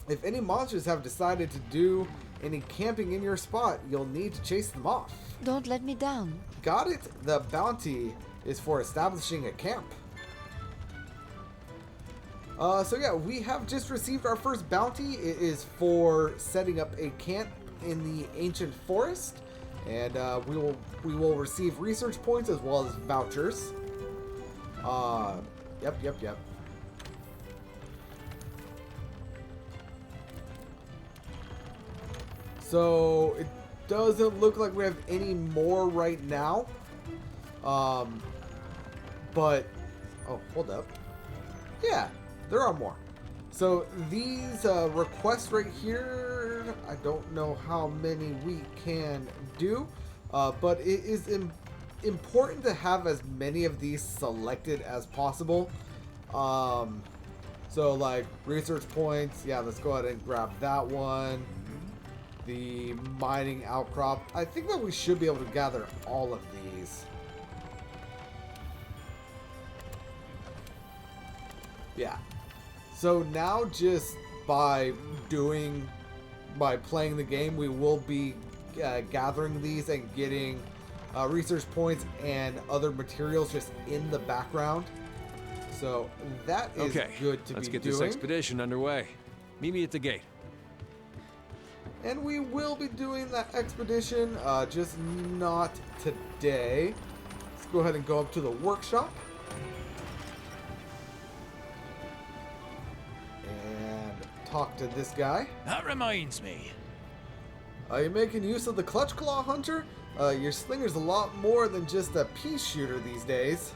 Speaker 7: If any monsters have decided to do any camping in your spot, you'll need to chase them off.
Speaker 10: Don't let me down.
Speaker 7: Got it? The bounty is for establishing a camp. So yeah, we have just received our first bounty. It is for setting up a camp in the ancient forest, and we will receive research points as well as vouchers. Yep. So it doesn't look like we have any more right now. But oh, hold up. Yeah, there are more. So these requests right here, I don't know how many we can do, but it is important to have as many of these selected as possible. So like research points, yeah, let's go ahead and grab that one. the mining outcrop. I think that we should be able to gather all of these. Yeah. So now just by playing the game, we will be gathering these and getting research points and other materials just in the background. So that is good to be doing.
Speaker 8: Let's get this expedition underway. Meet me at the gate.
Speaker 7: And we will be doing that expedition, just not today. Let's go ahead and go up to the workshop. And talk to this guy.
Speaker 12: That reminds me.
Speaker 7: Are you making use of the Clutch Claw, Hunter? Your slinger's a lot more than just a pea shooter these days.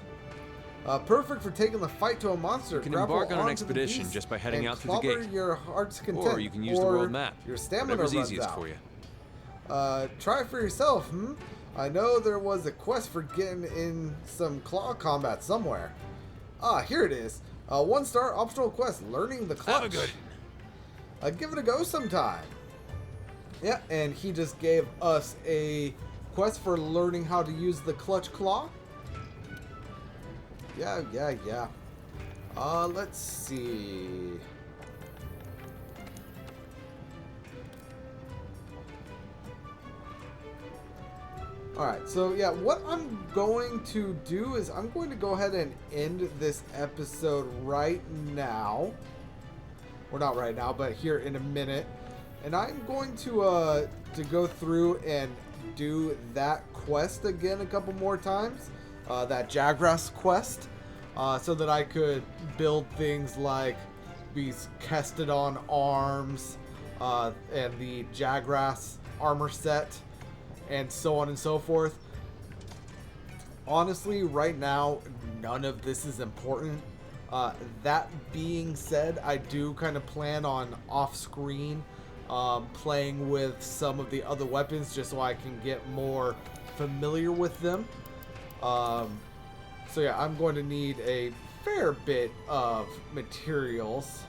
Speaker 7: Perfect for taking the fight to a monster.
Speaker 8: You can embark on an expedition just by heading out through the gate.
Speaker 7: Your heart's content,
Speaker 8: or you can use the world map.
Speaker 7: Your stamina
Speaker 8: Whatever's
Speaker 7: runs
Speaker 8: easiest
Speaker 7: out.
Speaker 8: for you.
Speaker 7: Try it for yourself, I know there was a quest for getting in some claw combat somewhere. Ah, here it is. 1-star optional quest, learning the clutch.
Speaker 12: Have a good one.
Speaker 7: Give it a go sometime. Yeah, and he just gave us a quest for learning how to use the clutch claw. Yeah. Let's see. Alright, so yeah, what I'm going to do is I'm going to go ahead and end this episode right now. Well, not right now, but here in a minute. And I'm going to go through and do that quest again a couple more times. That Jagras quest. So that I could build things like these Kestodon arms and the Jagras armor set and so on and so forth. Honestly, right now, none of this is important. That being said, I do kind of plan on off-screen playing with some of the other weapons just so I can get more familiar with them. So yeah, I'm going to need a fair bit of materials.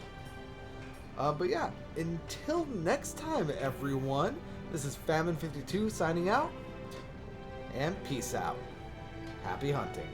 Speaker 7: But yeah, until next time, everyone, this is Famine52 signing out, and peace out. Happy hunting.